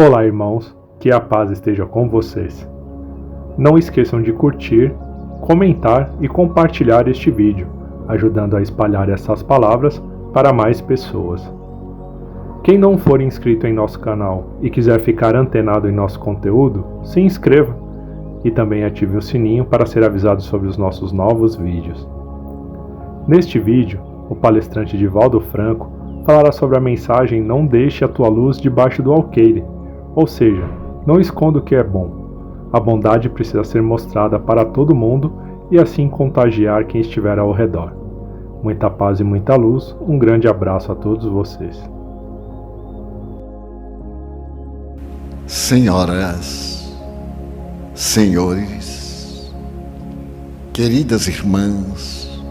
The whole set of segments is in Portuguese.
Olá, irmãos, que a paz esteja com vocês. Não esqueçam de curtir, comentar e compartilhar este vídeo, ajudando a espalhar essas palavras para mais pessoas. Quem não for inscrito em nosso canal e quiser ficar antenado em nosso conteúdo, se inscreva e também ative o sininho para ser avisado sobre os nossos novos vídeos. Neste vídeo, o palestrante Divaldo Franco falará sobre a mensagem "Não deixe a tua luz debaixo do alqueire", ou seja, não esconda o que é bom. A bondade precisa ser mostrada para todo mundo e assim contagiar quem estiver ao redor. Muita paz e muita luz, um grande abraço a todos vocês. Senhoras, senhores, queridas irmãs,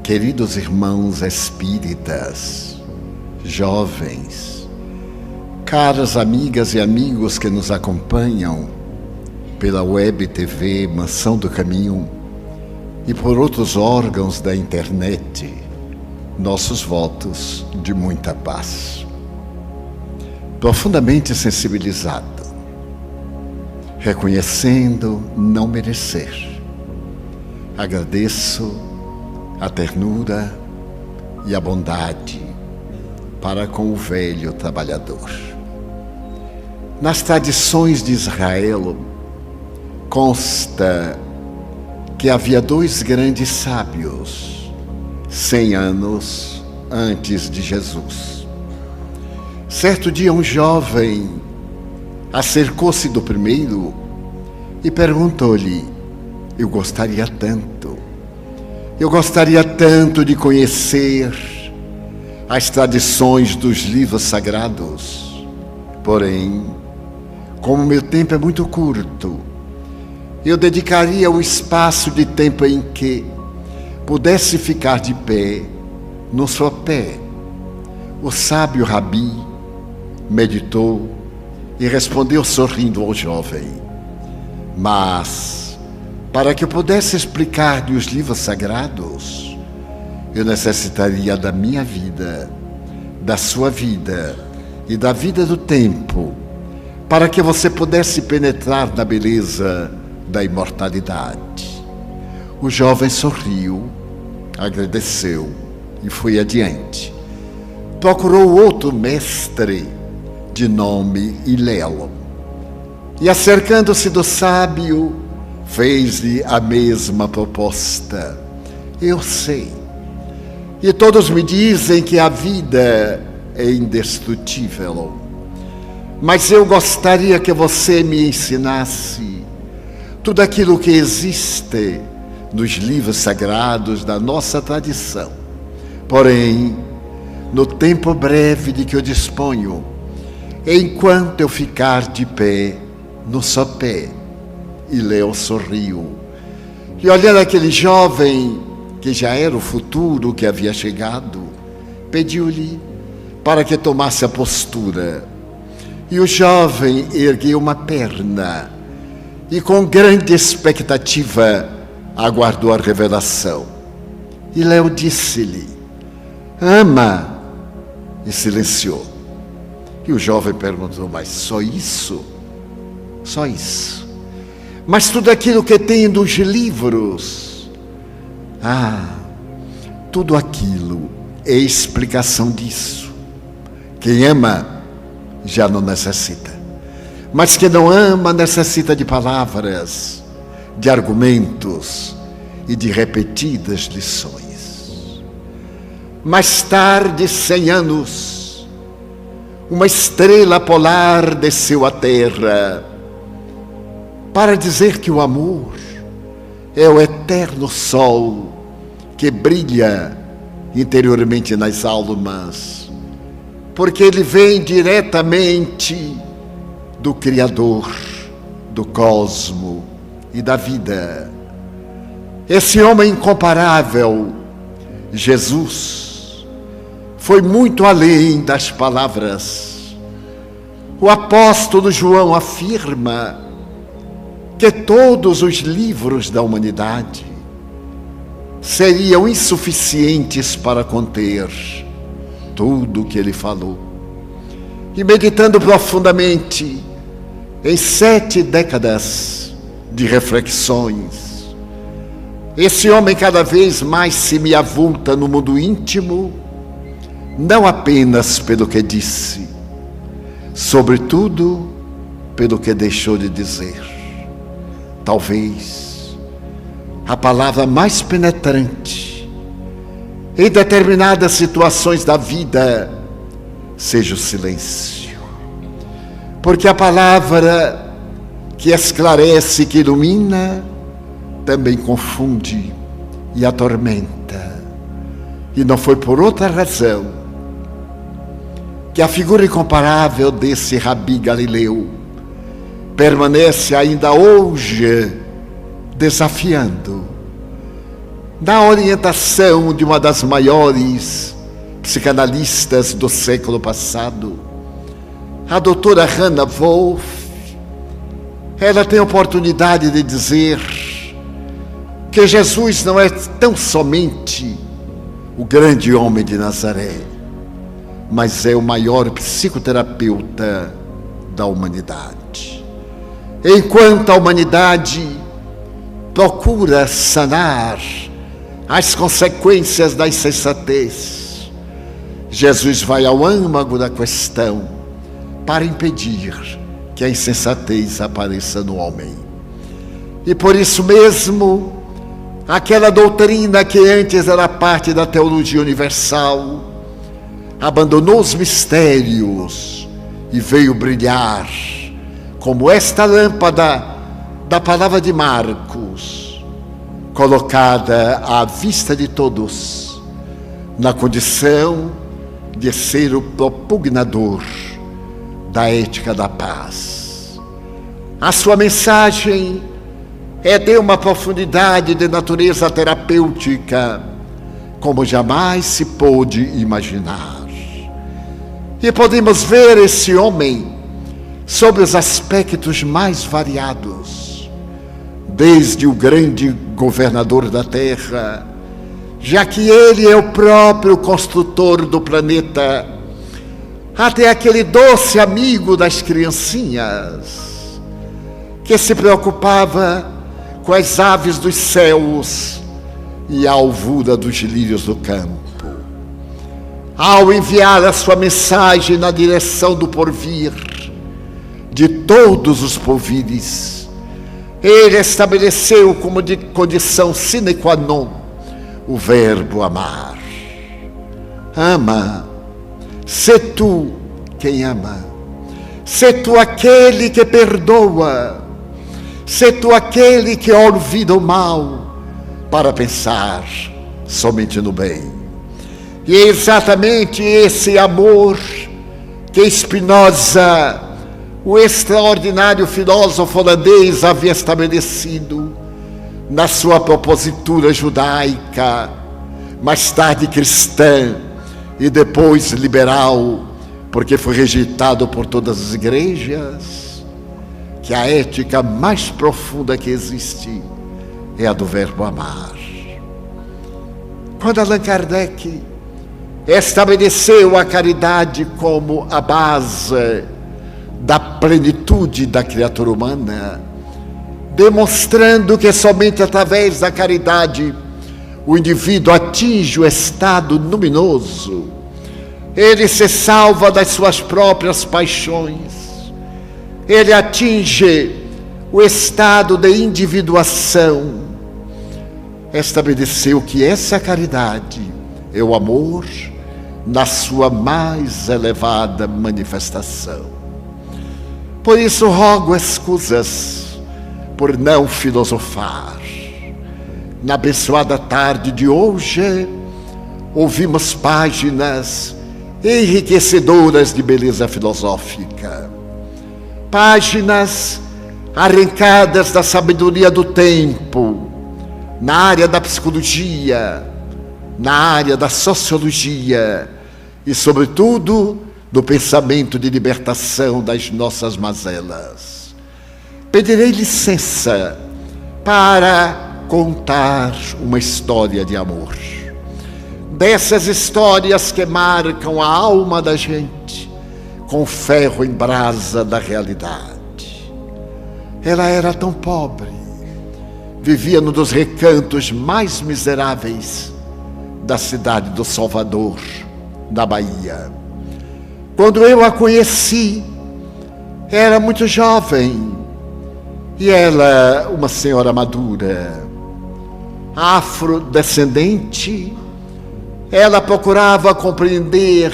queridos irmãos espíritas, jovens, caras amigas e amigos que nos acompanham pela web TV Mansão do Caminho e por outros órgãos da internet, nossos votos de muita paz. Profundamente sensibilizado, reconhecendo não merecer, agradeço a ternura e a bondade para com o velho trabalhador. Nas tradições de Israel, consta que havia dois grandes sábios, 100 anos antes de Jesus. Certo dia, um jovem acercou-se do primeiro e perguntou-lhe: eu gostaria tanto de conhecer as tradições dos livros sagrados, porém, como meu tempo é muito curto, eu dedicaria o espaço de tempo em que pudesse ficar de pé no sopé. O sábio Rabi meditou e respondeu sorrindo ao jovem: mas, para que eu pudesse explicar-lhe os livros sagrados, eu necessitaria da minha vida, da sua vida e da vida do tempo, para que você pudesse penetrar na beleza da imortalidade. O jovem sorriu, agradeceu e foi adiante. Procurou outro mestre de nome Hilel e, acercando-se do sábio, fez-lhe a mesma proposta. Eu sei, e todos me dizem que a vida é indestrutível, mas eu gostaria que você me ensinasse tudo aquilo que existe nos livros sagrados da nossa tradição. Porém, no tempo breve de que eu disponho, enquanto eu ficar de pé no sopé. Hilel sorriu e, olhando aquele jovem que já era o futuro que havia chegado, pediu-lhe para que tomasse a postura. E o jovem ergueu uma perna e, com grande expectativa, aguardou a revelação. Hilel disse-lhe: ama, e silenciou. E o jovem perguntou: mas só isso? Só isso? Mas tudo aquilo que tem nos livros? Tudo aquilo é explicação disso. Quem ama já não necessita, mas quem não ama necessita de palavras, de argumentos e de repetidas lições. Mais tarde, 100 anos, uma estrela polar desceu à terra para dizer que o amor é o eterno sol que brilha interiormente nas almas, porque ele vem diretamente do Criador, do cosmo e da vida. Esse homem incomparável, Jesus, foi muito além das palavras. O apóstolo João afirma que todos os livros da humanidade seriam insuficientes para conter tudo o que ele falou. e meditando profundamente em 7 décadas de reflexões, esse homem cada vez mais se me avulta no mundo íntimo, não apenas pelo que disse, sobretudo pelo que deixou de dizer. Talvez a palavra mais penetrante em determinadas situações da vida seja o silêncio. Porque a palavra que esclarece, que ilumina, também confunde e atormenta. E não foi por outra razão que a figura incomparável desse Rabi Galileu permanece ainda hoje desafiando, na orientação de uma das maiores psicanalistas do século passado, a doutora Hannah Wolff. Ela tem a oportunidade de dizer que Jesus não é tão somente o grande homem de Nazaré, mas é o maior psicoterapeuta da humanidade. Enquanto a humanidade procura sanar as consequências da insensatez, Jesus vai ao âmago da questão para impedir que a insensatez apareça no homem. E por isso mesmo, aquela doutrina que antes era parte da teologia universal, abandonou os mistérios e veio brilhar como esta lâmpada da palavra de Marcos, colocada à vista de todos, na condição de ser o propugnador da ética da paz. A sua mensagem é de uma profundidade de natureza terapêutica como jamais se pôde imaginar. E podemos ver esse homem sob os aspectos mais variados, desde o grande governador da Terra, já que ele é o próprio construtor do planeta, até aquele doce amigo das criancinhas, que se preocupava com as aves dos céus e a alvura dos lírios do campo. Ao enviar a sua mensagem na direção do porvir, de todos os porvires, ele estabeleceu como de condição sine qua non o verbo amar. Ama, sê tu quem ama, sê tu aquele que perdoa, sê tu aquele que olvida o mal para pensar somente no bem. E é exatamente esse amor que Spinoza, o extraordinário filósofo holandês, havia estabelecido na sua propositura judaica, mais tarde cristã e depois liberal, porque foi rejeitado por todas as igrejas, que a ética mais profunda que existe é a do verbo amar. Quando Allan Kardec estabeleceu a caridade como a base da plenitude da criatura humana, demonstrando que somente através da caridade o indivíduo atinge o estado luminoso, ele se salva das suas próprias paixões, ele atinge o estado de individuação. Estabeleceu que essa caridade é o amor na sua mais elevada manifestação. Por isso rogo escusas por não filosofar. Na abençoada tarde de hoje, ouvimos páginas enriquecedoras de beleza filosófica, páginas arrancadas da sabedoria do tempo, na área da psicologia, na área da sociologia e, sobretudo, do pensamento de libertação das nossas mazelas. Pedirei licença para contar uma história de amor, dessas histórias que marcam a alma da gente com o ferro em brasa da realidade. Ela era tão pobre, vivia num dos recantos mais miseráveis da cidade do Salvador, na Bahia. Quando eu a conheci, era muito jovem e ela, uma senhora madura, afrodescendente. Ela procurava compreender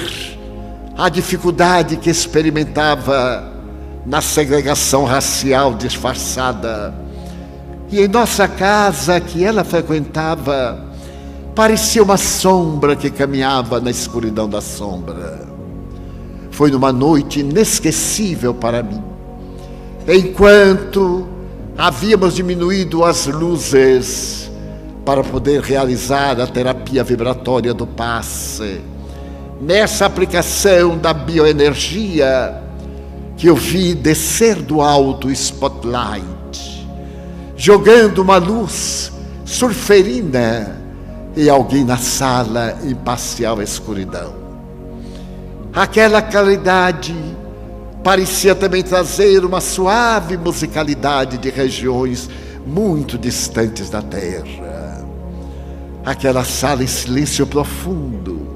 a dificuldade que experimentava na segregação racial disfarçada. E em nossa casa que ela frequentava, parecia uma sombra que caminhava na escuridão da sombra. Foi numa noite inesquecível para mim, enquanto havíamos diminuído as luzes para poder realizar a terapia vibratória do passe. Nessa aplicação da bioenergia, que eu vi descer do alto spotlight, jogando uma luz sulferina em alguém na sala em parcial escuridão. Aquela claridade parecia também trazer uma suave musicalidade de regiões muito distantes da terra. Aquela sala em silêncio profundo,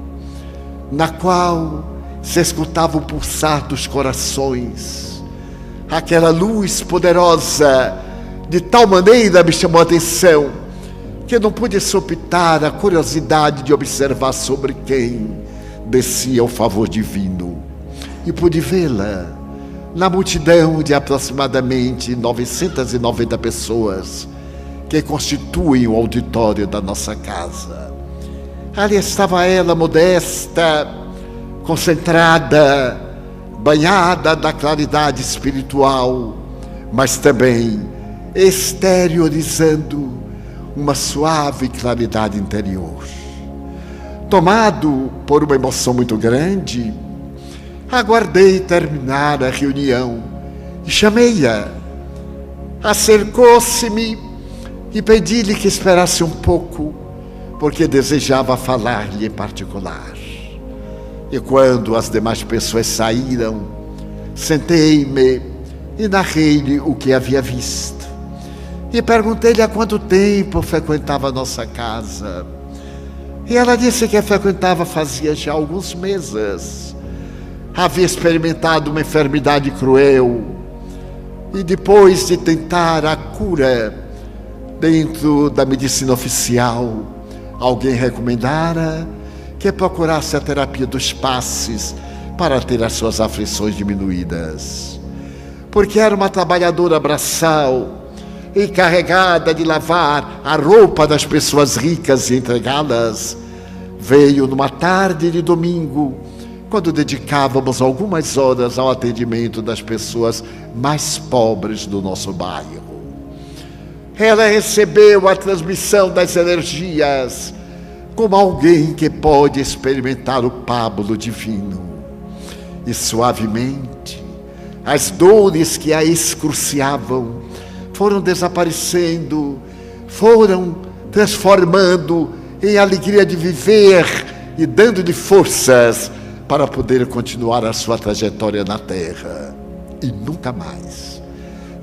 na qual se escutava o pulsar dos corações. Aquela luz poderosa, de tal maneira me chamou a atenção, que eu não pude suptar a curiosidade de observar sobre quem descia o favor divino. E pude vê-la na multidão de aproximadamente 990 pessoas que constituem o auditório da nossa casa. Ali estava ela, modesta, concentrada, banhada da claridade espiritual, mas também exteriorizando uma suave claridade interior. Tomado por uma emoção muito grande, aguardei terminar a reunião e chamei-a. Acercou-se-me e pedi-lhe que esperasse um pouco, porque desejava falar-lhe em particular. E quando as demais pessoas saíram, sentei-me e narrei-lhe o que havia visto. E perguntei-lhe há quanto tempo frequentava a nossa casa. E ela disse que a frequentava fazia já alguns meses. Havia experimentado uma enfermidade cruel e depois de tentar a cura dentro da medicina oficial, alguém recomendara que procurasse a terapia dos passes para ter as suas aflições diminuídas. Porque era uma trabalhadora braçal, encarregada de lavar a roupa das pessoas ricas e entregá-las. Veio numa tarde de domingo, quando dedicávamos algumas horas ao atendimento das pessoas mais pobres do nosso bairro. Ela recebeu a transmissão das energias como alguém que pode experimentar o pábulo divino. E suavemente, as dores que a excruciavam foram desaparecendo, foram transformando em alegria de viver e dando-lhe forças para poder continuar a sua trajetória na terra. E nunca mais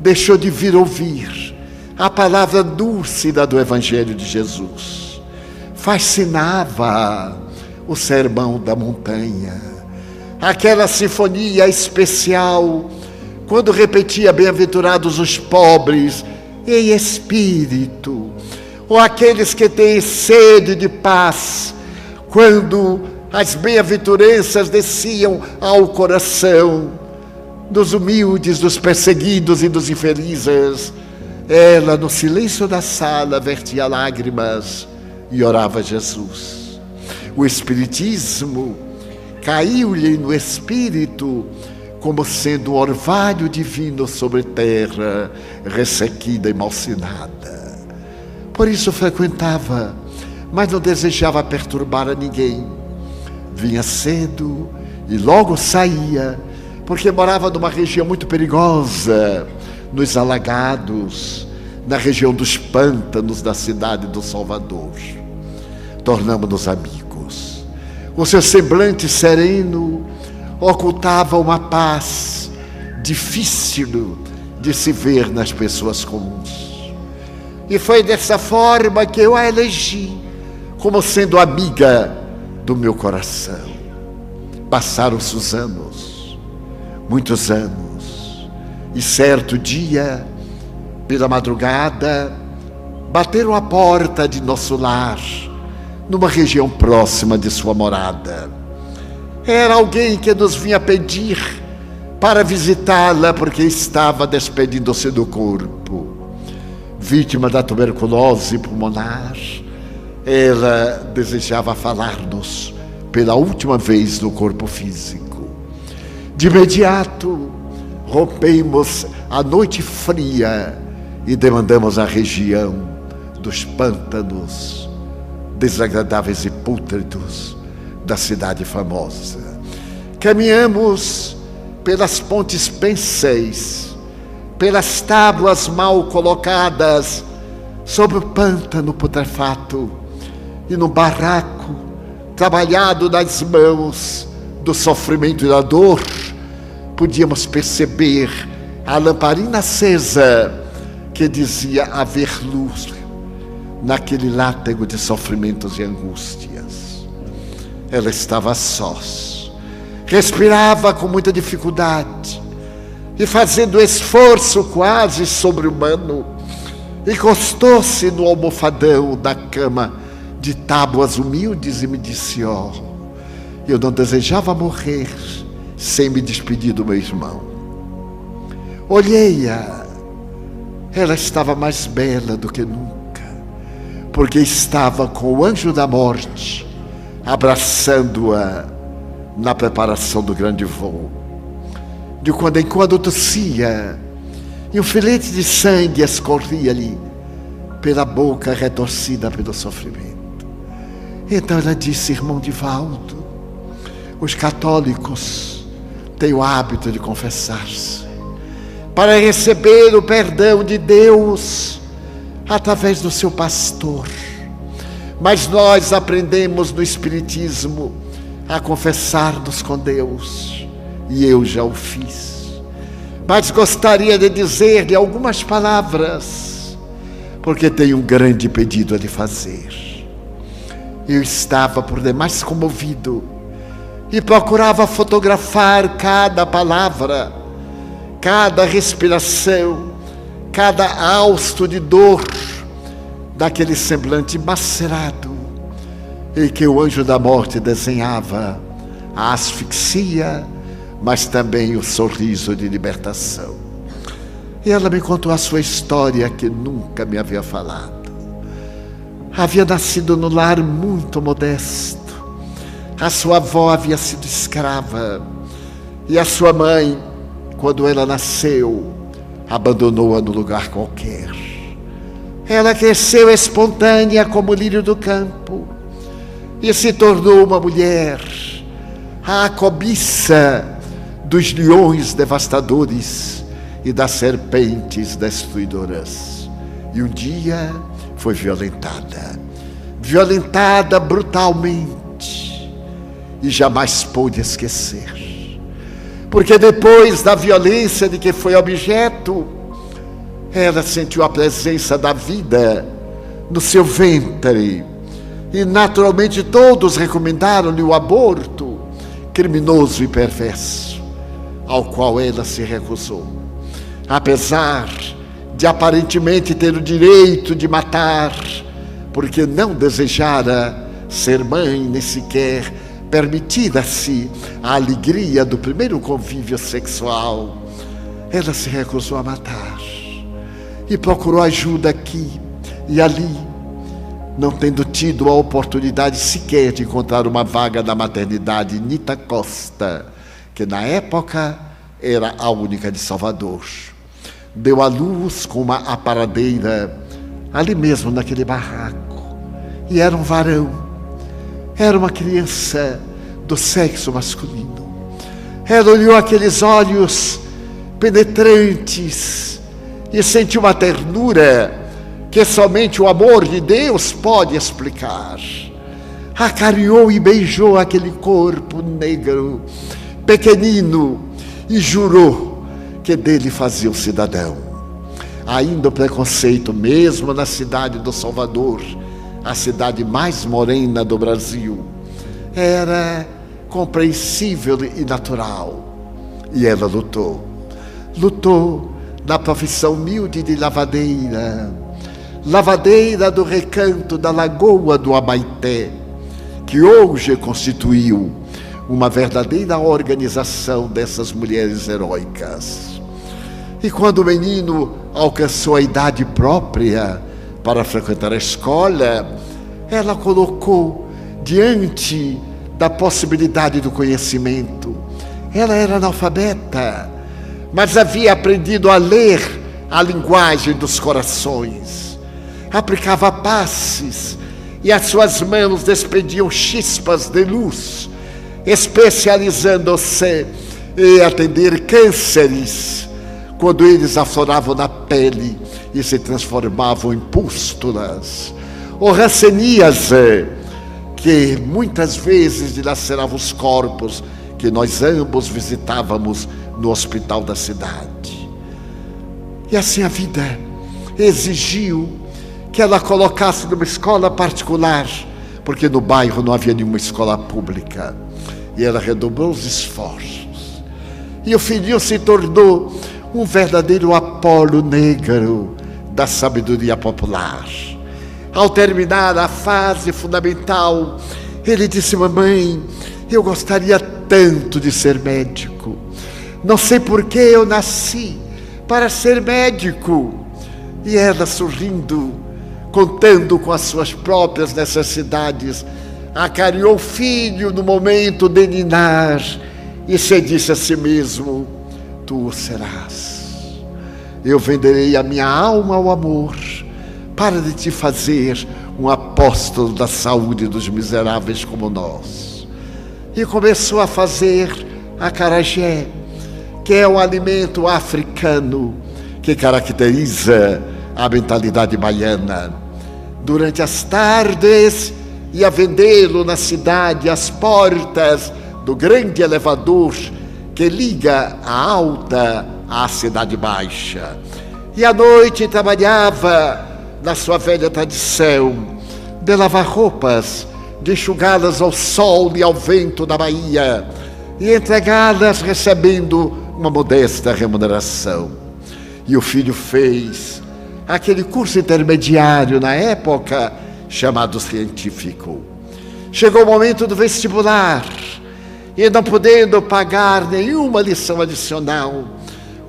deixou de vir ouvir a palavra dúlcida do Evangelho de Jesus. Fascinava o sermão da montanha, aquela sinfonia especial, quando repetia bem-aventurados os pobres em espírito, ou aqueles que têm sede de paz, quando as bem-aventuranças desciam ao coração dos humildes, dos perseguidos e dos infelizes. Ela, no silêncio da sala, vertia lágrimas e orava a Jesus. O Espiritismo caiu-lhe no espírito como sendo um orvalho divino sobre terra ressequida e malsinada. Por isso frequentava, mas não desejava perturbar a ninguém. Vinha cedo e logo saía, porque morava numa região muito perigosa, nos alagados, na região dos pântanos da cidade do Salvador. Tornamos-nos amigos. O seu semblante sereno, ocultava uma paz difícil de se ver nas pessoas comuns. E foi dessa forma que eu a elegi como sendo amiga do meu coração. Passaram-se os anos, muitos anos, e certo dia, pela madrugada, bateram a porta de nosso lar, numa região próxima de sua morada. Era alguém que nos vinha pedir para visitá-la, porque estava despedindo-se do corpo. Vítima da tuberculose pulmonar, ela desejava falar-nos pela última vez no corpo físico. De imediato, rompemos a noite fria e demandamos a região dos pântanos desagradáveis e pútridos da cidade famosa. Caminhamos pelas pontes penseis, pelas tábuas mal colocadas sobre o pântano putrefato e no barraco trabalhado nas mãos do sofrimento e da dor, podíamos perceber a lamparina acesa que dizia haver luz naquele látego de sofrimentos e angústias. Ela estava a sós, respirava com muita dificuldade e, fazendo esforço quase sobre-humano, encostou-se no almofadão da cama de tábuas humildes e me disse: "Oh, eu não desejava morrer sem me despedir do meu irmão." Olhei-a, ela estava mais bela do que nunca, porque estava com o anjo da morte abraçando-a na preparação do grande voo. De quando em quando tossia, e um filete de sangue escorria-lhe pela boca retorcida pelo sofrimento. Então ela disse: "Irmão Divaldo, os católicos têm o hábito de confessar-se para receber o perdão de Deus através do seu pastor. Mas nós aprendemos no Espiritismo a confessar-nos com Deus, e eu já o fiz. Mas gostaria de dizer-lhe algumas palavras, porque tenho um grande pedido a lhe fazer." Eu estava por demais comovido e procurava fotografar cada palavra, cada respiração, cada hausto de dor daquele semblante macerado em que o anjo da morte desenhava a asfixia, mas também o sorriso de libertação. E ela me contou a sua história, que nunca me havia falado. Havia nascido no lar muito modesto. A sua avó havia sido escrava, e a sua mãe, quando ela nasceu, abandonou-a no lugar qualquer. Ela cresceu espontânea como o lírio do campo e se tornou uma mulher à cobiça dos leões devastadores e das serpentes destruidoras. E um dia foi violentada brutalmente, e jamais pôde esquecer. Porque depois da violência de que foi objeto, ela sentiu a presença da vida no seu ventre, e naturalmente todos recomendaram-lhe o aborto criminoso e perverso, ao qual ela se recusou, apesar de aparentemente ter o direito de matar, porque não desejara ser mãe, nem sequer permitida-se a alegria do primeiro convívio sexual. Ela se recusou a matar e procurou ajuda aqui e ali, não tendo tido a oportunidade sequer de encontrar uma vaga na maternidade Nita Costa, que na época era a única de Salvador. Deu à luz com uma aparadeira ali mesmo naquele barraco, e era um varão, era uma criança do sexo masculino. Ela olhou aqueles olhos penetrantes e sentiu uma ternura que somente o amor de Deus pode explicar. Acarinhou e beijou aquele corpo negro, pequenino, e jurou que dele fazia um cidadão. Ainda o preconceito, mesmo na cidade do Salvador, a cidade mais morena do Brasil, era compreensível e natural. E ela lutou. Lutou na profissão humilde de lavadeira. Lavadeira do Recanto da Lagoa do Abaeté, que hoje constituiu uma verdadeira organização dessas mulheres heróicas. E quando o menino alcançou a idade própria para frequentar a escola, ela colocou diante da possibilidade do conhecimento. Ela era analfabeta, mas havia aprendido a ler a linguagem dos corações. Aplicava passes e as suas mãos despediam chispas de luz, especializando-se em atender cânceres, quando eles afloravam na pele e se transformavam em pústulas, ou ranceníase, que muitas vezes dilacerava os corpos que nós ambos visitávamos no hospital da cidade. E assim a vida exigiu que ela colocasse numa escola particular, porque no bairro não havia nenhuma escola pública. E ela redobrou os esforços. E o filhinho se tornou um verdadeiro Apolo negro da sabedoria popular. Ao terminar a fase fundamental, ele disse: mamãe, eu gostaria tanto de ser médico. Não sei por que eu nasci para ser médico. E ela, sorrindo, contando com as suas próprias necessidades, acariou o filho no momento de ninar e se disse a si mesmo: tu o serás. Eu venderei a minha alma ao amor para de te fazer um apóstolo da saúde dos miseráveis como nós. E começou a fazer acarajé, que é um alimento africano que caracteriza a mentalidade baiana. Durante as tardes, ia vendê-lo na cidade, às portas do grande elevador que liga a alta à cidade baixa. E à noite trabalhava na sua velha tradição de lavar roupas, de enxugá-las ao sol e ao vento da Bahia e entregá-las recebendo uma modesta remuneração. E o filho fez aquele curso intermediário na época chamado científico. Chegou o momento do vestibular e, não podendo pagar nenhuma lição adicional,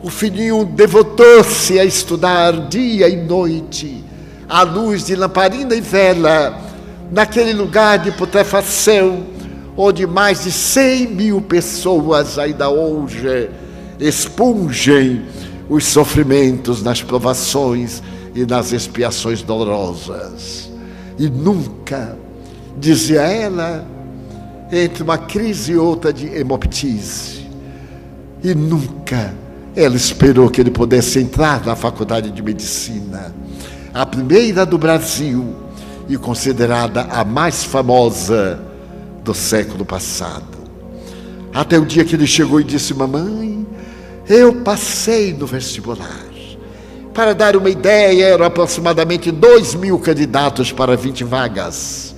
o filhinho devotou-se a estudar dia e noite, à luz de lamparina e vela, naquele lugar de putrefação, onde mais de 100 mil pessoas ainda hoje expungem os sofrimentos nas provações e nas expiações dolorosas. E nunca, dizia ela, entre uma crise e outra de hemoptise, e nunca ela esperou que ele pudesse entrar na faculdade de medicina, a primeira do Brasil e considerada a mais famosa do século passado. Até o dia que ele chegou e disse: mamãe, eu passei no vestibular. Para dar uma ideia, eram aproximadamente 2.000 candidatos para 20 vagas.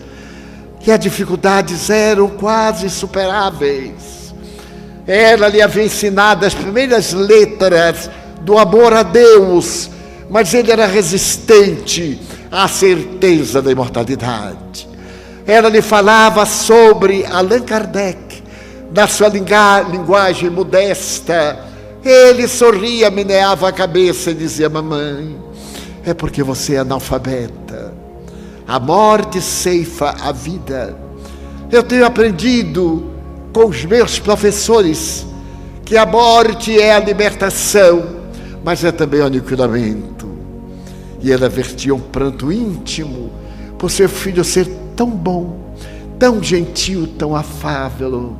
E as dificuldades eram quase insuperáveis. Ela lhe havia ensinado as primeiras letras do amor a Deus, mas ele era resistente à certeza da imortalidade. Ela lhe falava sobre Allan Kardec, na sua linguagem modesta. Ele sorria, meneava a cabeça e dizia: mamãe, é porque você é analfabeta. A morte ceifa a vida. Eu tenho aprendido com os meus professores que a morte é a libertação, mas é também o aniquilamento. E ela vertia um pranto íntimo por seu filho ser tão bom, tão gentil, tão afável,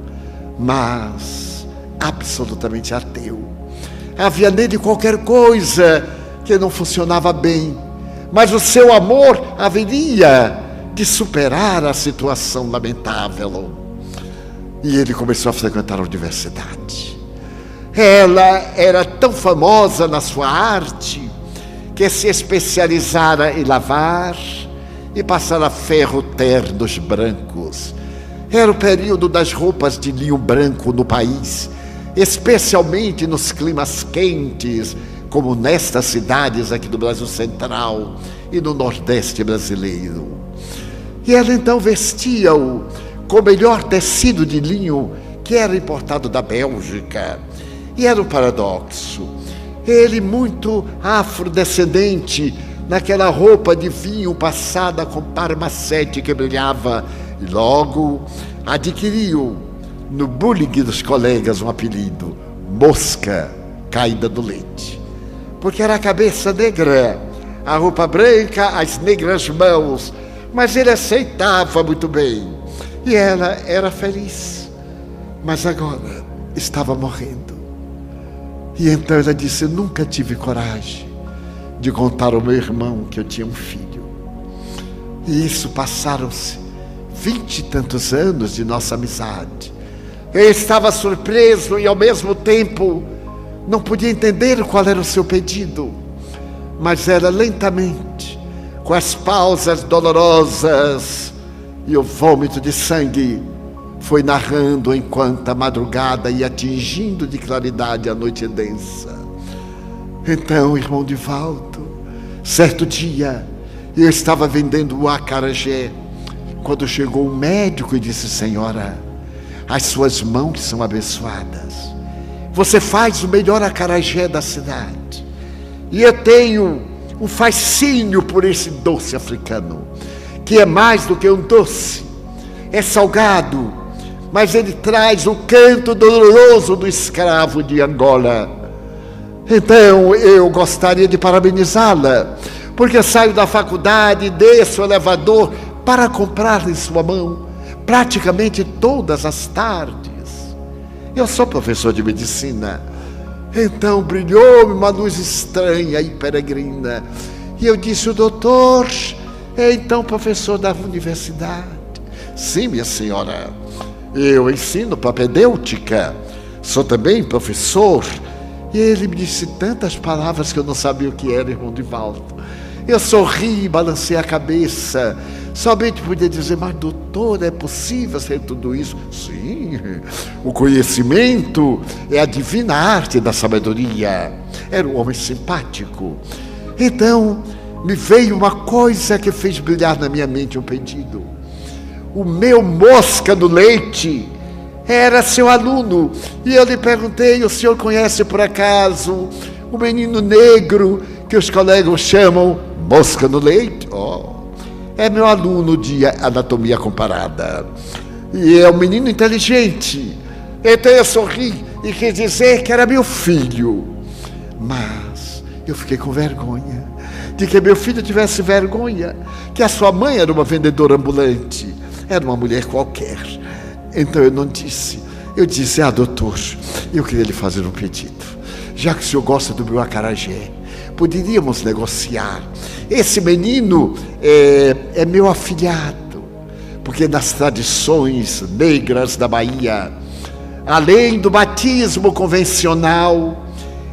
mas absolutamente ateu. Havia nele qualquer coisa que não funcionava bem, mas o seu amor haveria de superar a situação lamentável. E ele começou a frequentar a universidade. Ela era tão famosa na sua arte que se especializara em lavar e passar a ferro ternos brancos. Era o período das roupas de linho branco no país, especialmente nos climas quentes, como nestas cidades aqui do Brasil Central e no Nordeste brasileiro. E ela então vestia-o com o melhor tecido de linho que era importado da Bélgica. E era um paradoxo. Ele muito afrodescendente, naquela roupa de vinho passada com parmacete que brilhava, e logo adquiriu no bullying dos colegas um apelido: mosca caída do leite. Porque era a cabeça negra, a roupa branca, as negras mãos, mas ele aceitava muito bem. E ela era feliz, mas agora estava morrendo. E então ela disse: eu nunca tive coragem de contar ao meu irmão que eu tinha um filho. E isso passaram-se 20 e tantos anos de nossa amizade. Eu estava surpreso e ao mesmo tempo não podia entender qual era o seu pedido. Mas ela lentamente, com as pausas dolorosas e o vômito de sangue, foi narrando enquanto a madrugada ia atingindo de claridade a noite densa. Então, irmão Divaldo, certo dia, eu estava vendendo o acarajé, quando chegou um médico e disse: senhora, as suas mãos são abençoadas. Você faz o melhor acarajé da cidade. E eu tenho um fascínio por esse doce africano, que é mais do que um doce. É salgado, mas ele traz o canto doloroso do escravo de Angola. Então eu gostaria de parabenizá-la, porque saio da faculdade e desço o elevador para comprar em sua mão, praticamente todas as tardes. Eu sou professor de medicina. Então brilhou-me uma luz estranha e peregrina. E eu disse: o doutor é então professor da universidade? Sim, minha senhora. Eu ensino propedêutica. Sou também professor. E ele me disse tantas palavras que eu não sabia o que era, irmão Divaldo. Eu sorri e balancei a cabeça. Somente podia dizer: mas doutor, é possível ser tudo isso? Sim, o conhecimento é a divina arte da sabedoria. Era um homem simpático. Então me veio uma coisa que fez brilhar na minha mente um pedido. O meu mosca no leite era seu aluno. E eu lhe perguntei: o senhor conhece por acaso o menino negro que os colegas chamam mosca no leite? É meu aluno de anatomia comparada. E é um menino inteligente. Então eu sorri e quis dizer que era meu filho. Mas eu fiquei com vergonha de que meu filho tivesse vergonha, que a sua mãe era uma vendedora ambulante, era uma mulher qualquer. Então eu não disse. Eu disse: doutor, eu queria lhe fazer um pedido. Já que o senhor gosta do meu acarajé, poderíamos negociar. Esse menino é meu afilhado, porque nas tradições negras da Bahia, além do batismo convencional,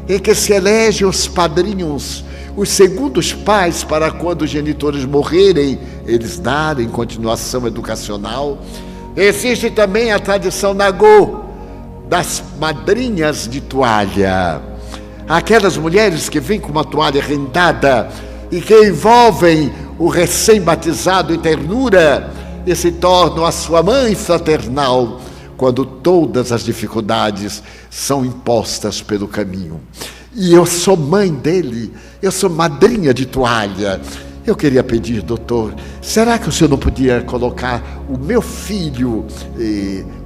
em que se elegem os padrinhos, os segundos pais, para quando os genitores morrerem, eles darem continuação educacional, existe também a tradição nagô, das madrinhas de toalha. Aquelas mulheres que vêm com uma toalha rendada e que envolvem o recém-batizado em ternura e se tornam a sua mãe fraternal quando todas as dificuldades são impostas pelo caminho. E eu sou mãe dele, eu sou madrinha de toalha. Eu queria pedir: doutor, será que o senhor não podia colocar o meu filho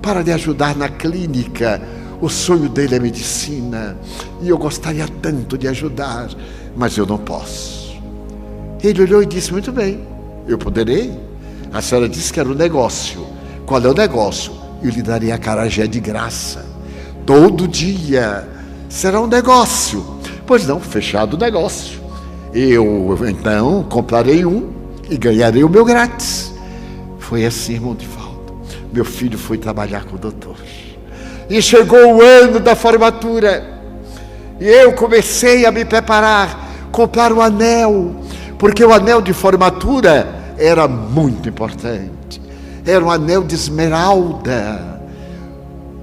para lhe ajudar na clínica? O sonho dele é medicina e eu gostaria tanto de ajudar, mas eu não posso. Ele olhou e disse: muito bem, eu poderei. A senhora disse que era um negócio. Qual é o negócio? Eu lhe daria acarajé de graça. Todo dia será um negócio. Pois não, fechado o negócio. Eu então comprarei um e ganharei o meu grátis. Foi assim, irmão Divaldo. meu filho foi trabalhar com o doutor. E chegou o ano da formatura. E eu comecei a me preparar, comprar o anel, porque o anel de formatura era muito importante. Era um anel de esmeralda.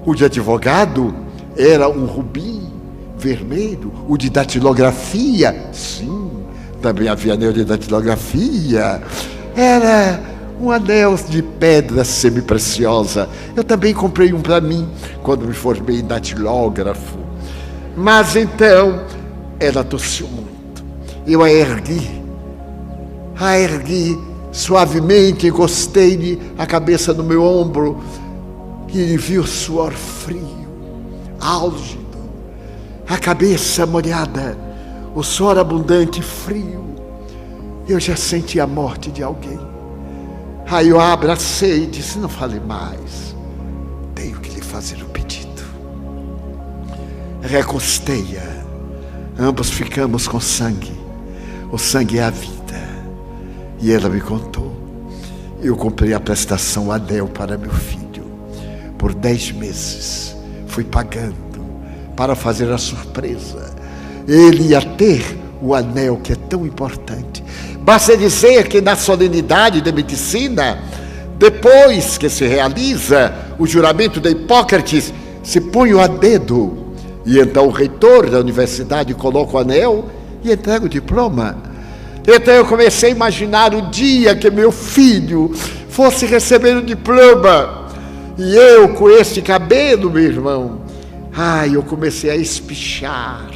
O de advogado era um rubi vermelho. O de datilografia, sim, também havia anel de datilografia. Era um anel de pedra semi-preciosa. Eu também comprei um para mim, quando me formei em datilógrafo. Mas então, ela tossiu muito. Eu a ergui suavemente, encostei-lhe a cabeça no meu ombro e vi o suor frio, álgido, a cabeça molhada, o suor abundante e frio. Eu já senti a morte de alguém. Aí eu a abracei e disse: não fale mais, tenho que lhe fazer o pedido. Recostei-a, ambos ficamos com sangue. O sangue é a vida. E ela me contou: eu comprei a prestação anel para meu filho. Por 10 meses, fui pagando para fazer a surpresa. Ele ia ter o anel que é tão importante. Basta dizer que na solenidade de medicina, depois que se realiza o juramento de Hipócrates, se põe o dedo. E então o reitor da universidade coloca o anel e entrega o diploma. Então eu comecei a imaginar o dia que meu filho fosse receber o diploma. E eu com esse cabelo, meu irmão, eu comecei a espichar.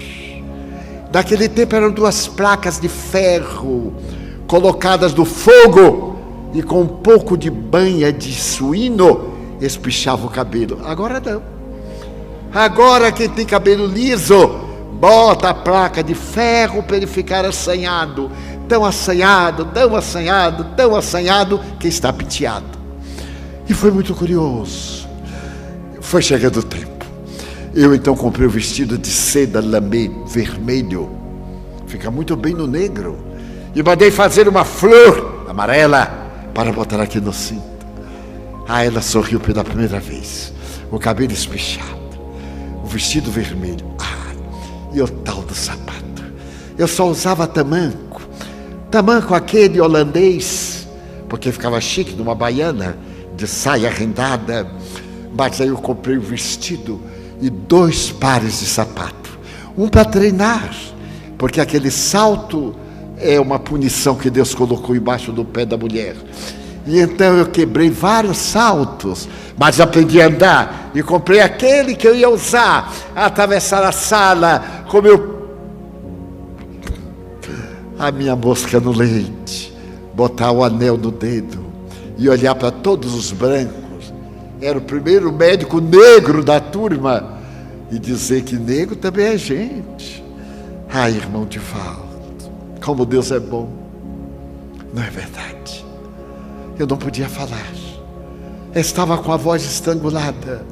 Naquele tempo eram 2 placas de ferro colocadas no fogo e com um pouco de banha de suíno espichava o cabelo. Agora não. Agora quem tem cabelo liso bota a placa de ferro para ele ficar assanhado. Tão assanhado, tão assanhado, tão assanhado que está penteado. E foi muito curioso. Foi chegando o tempo. Eu então comprei o vestido de seda lamé vermelho. Fica muito bem no negro. E mandei fazer uma flor amarela para botar aqui no cinto. Ela sorriu pela primeira vez. O cabelo espichado, o vestido vermelho. E o tal do sapato. Eu só usava tamanco. Tamanco aquele holandês, porque ficava chique numa baiana de saia rendada. Mas aí eu comprei o vestido e 2 pares de sapato. Um para treinar, porque aquele salto é uma punição que Deus colocou embaixo do pé da mulher. E então eu quebrei vários saltos, mas aprendi a andar e comprei aquele que eu ia usar, atravessar a sala com a minha mosca no leite, botar o anel no dedo e olhar para todos os brancos. Era o primeiro médico negro da turma e dizer que negro também é gente. Irmão Divaldo, como Deus é bom. Não é verdade? Eu não podia falar. Estava com a voz estrangulada.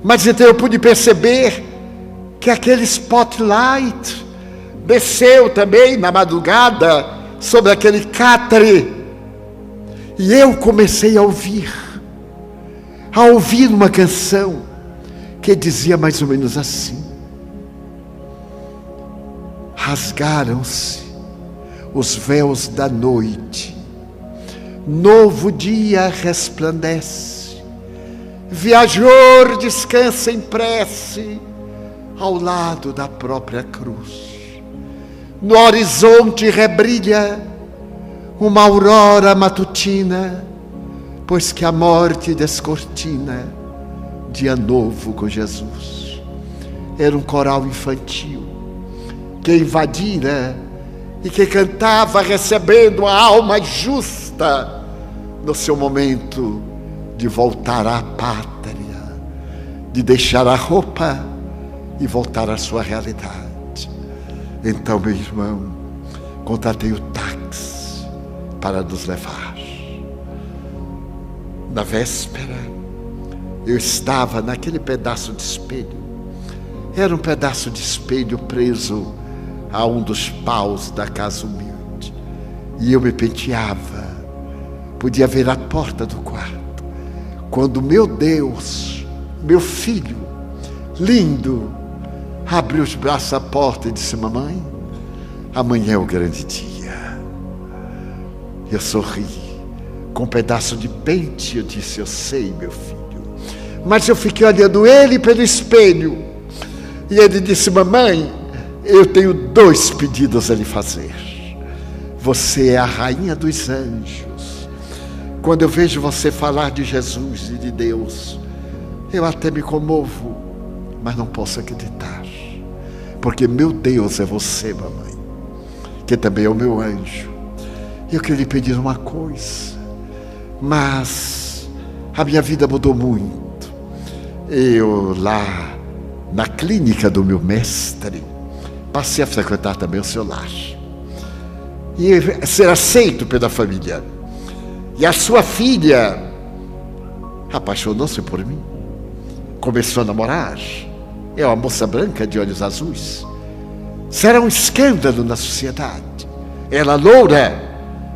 Mas então eu pude perceber que aquele spotlight desceu também na madrugada sobre aquele catre. E eu comecei a ouvir uma canção que dizia mais ou menos assim: rasgaram-se os véus da noite, novo dia resplandece, viajor descansa em prece ao lado da própria cruz. No horizonte rebrilha uma aurora matutina, pois que a morte descortina dia novo com Jesus. Era um coral infantil que invadira e que cantava recebendo a alma justa no seu momento de voltar à pátria, de deixar a roupa e voltar à sua realidade. Então, meu irmão, contratei o táxi para nos levar. Na véspera, eu estava naquele pedaço de espelho. Era um pedaço de espelho preso a um dos paus da casa humilde. E eu me penteava. Podia ver a porta do quarto. quando meu Deus, meu filho, lindo, abriu os braços à porta e disse: mamãe, amanhã é o grande dia. Eu sorri, com um pedaço de pente, eu disse: eu sei, meu filho. Mas eu fiquei olhando ele pelo espelho, e ele disse: mamãe, eu tenho 2 pedidos a lhe fazer. Você é a rainha dos anjos. Quando eu vejo você falar de Jesus e de Deus, eu até me comovo, mas não posso acreditar, porque meu Deus é você, mamãe, que também é o meu anjo. Eu queria lhe pedir uma coisa, mas a minha vida mudou muito. Eu lá na clínica do meu mestre passei a frequentar também o seu lar e ser aceito pela família. E a sua filha apaixonou-se por mim, começou a namorar. É uma moça branca de olhos azuis. Será um escândalo na sociedade. Ela, loura,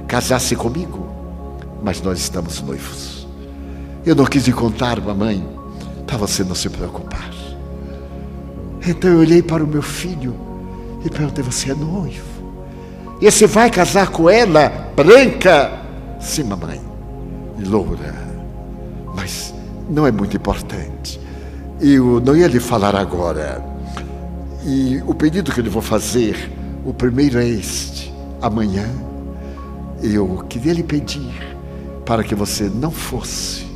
casasse comigo, mas nós estamos noivos. Eu não quis lhe contar, mamãe, para você não se preocupar. Então eu olhei para o meu filho e perguntei: você é noivo? E você vai casar com ela, branca? Sim, mamãe. E loura. Mas não é muito importante. Eu não ia lhe falar agora. E o pedido que eu lhe vou fazer, o primeiro é este: amanhã eu queria lhe pedir para que você não fosse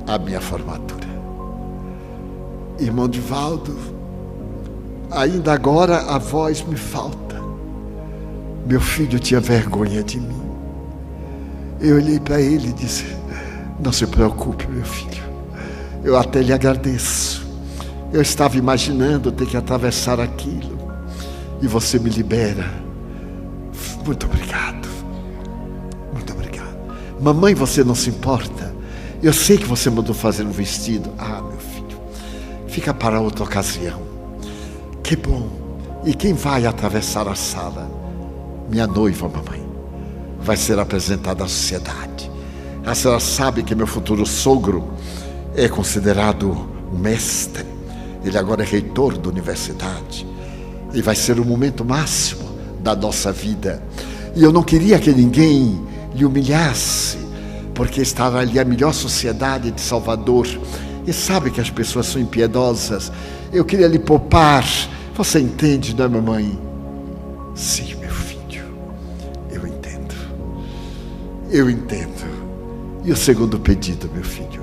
à minha formatura. Irmão Divaldo, ainda agora a voz me falta. Meu filho tinha vergonha de mim. Eu olhei para ele e disse: não se preocupe, meu filho, eu até lhe agradeço. Eu estava imaginando ter que atravessar aquilo e você me libera. Muito obrigado. Muito obrigado. Mamãe, você não se importa? Eu sei que você mandou fazer um vestido. Ah, meu filho, fica para outra ocasião. Que bom. E quem vai atravessar a sala? Minha noiva, mamãe. Vai ser apresentada à sociedade. A senhora sabe que meu futuro sogro é considerado um mestre. Ele agora é reitor da universidade. E vai ser o momento máximo da nossa vida. E eu não queria que ninguém lhe humilhasse, porque estava ali a melhor sociedade de Salvador. E sabe que as pessoas são impiedosas. Eu queria lhe poupar. Você entende, não é, mamãe? Sim, meu filho. Eu entendo. Eu entendo. E o segundo pedido, meu filho?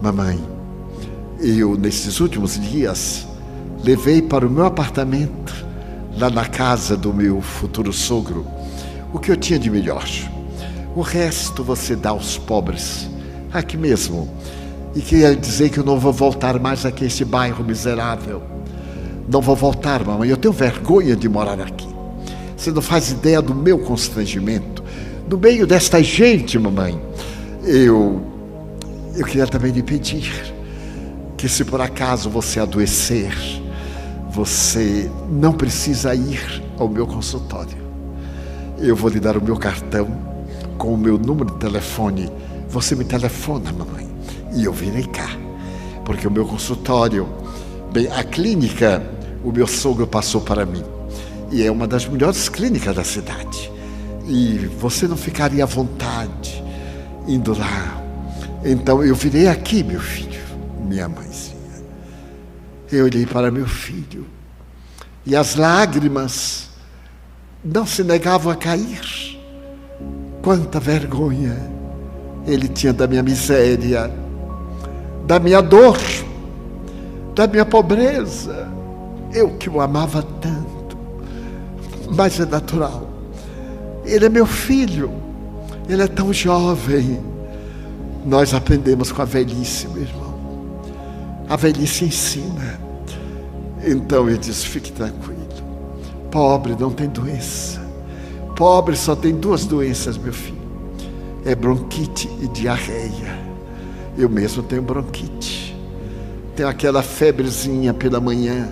Mamãe, eu, nesses últimos dias, levei para o meu apartamento, lá na casa do meu futuro sogro, o que eu tinha de melhor. O resto você dá aos pobres, aqui mesmo. E queria dizer que eu não vou voltar mais aqui a este bairro miserável. Não vou voltar, mamãe. Eu tenho vergonha de morar aqui. Você não faz ideia do meu constrangimento. No meio desta gente, mamãe. Eu queria também lhe pedir que, se por acaso você adoecer, você não precisa ir ao meu consultório. Eu vou lhe dar o meu cartão com o meu número de telefone. Você me telefona, mamãe, e eu virei cá. Porque o meu consultório, bem, a clínica, o meu sogro passou para mim. E é uma das melhores clínicas da cidade. E você não ficaria à vontade indo lá. Então eu virei aqui, meu filho, minha mãezinha. Eu olhei para meu filho e as lágrimas não se negavam a cair. Quanta vergonha ele tinha da minha miséria, da minha dor, da minha pobreza. Eu que o amava tanto, mas é natural. Ele é meu filho, ele é tão jovem. Nós aprendemos com a velhice, meu irmão. A velhice ensina. Então eu disse: fique tranquilo. Pobre não tem doença. Pobre só tem 2 doenças, meu filho. É bronquite e diarreia. Eu mesmo tenho bronquite. Tenho aquela febrezinha pela manhã,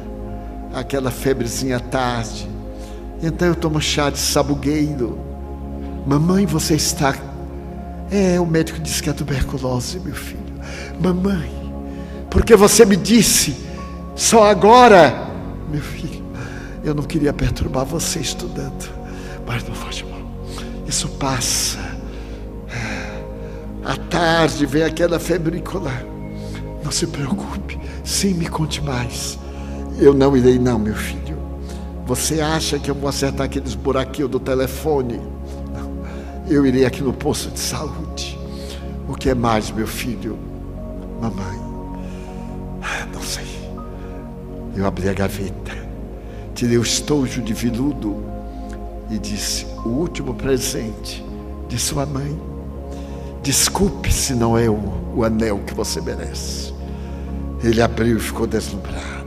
aquela febrezinha à tarde. Então eu tomo chá de sabugueiro. Mamãe, você está... o médico disse que é tuberculose, meu filho. Mamãe, porque você me disse só agora. Meu filho, eu não queria perturbar você estudando, mas não faz mal, isso passa. À tarde vem aquela febrícula. Não se preocupe, sim, me conte mais. Eu não irei não, meu filho. Você acha que eu vou acertar aqueles buraquinhos do telefone? Não, eu irei aqui no posto de saúde. O que é mais, meu filho? Mamãe, não sei. Eu abri a gaveta, tirei o estojo de veludo e disse: o último presente de sua mãe. Desculpe se não é o anel que você merece. Ele abriu e ficou deslumbrado.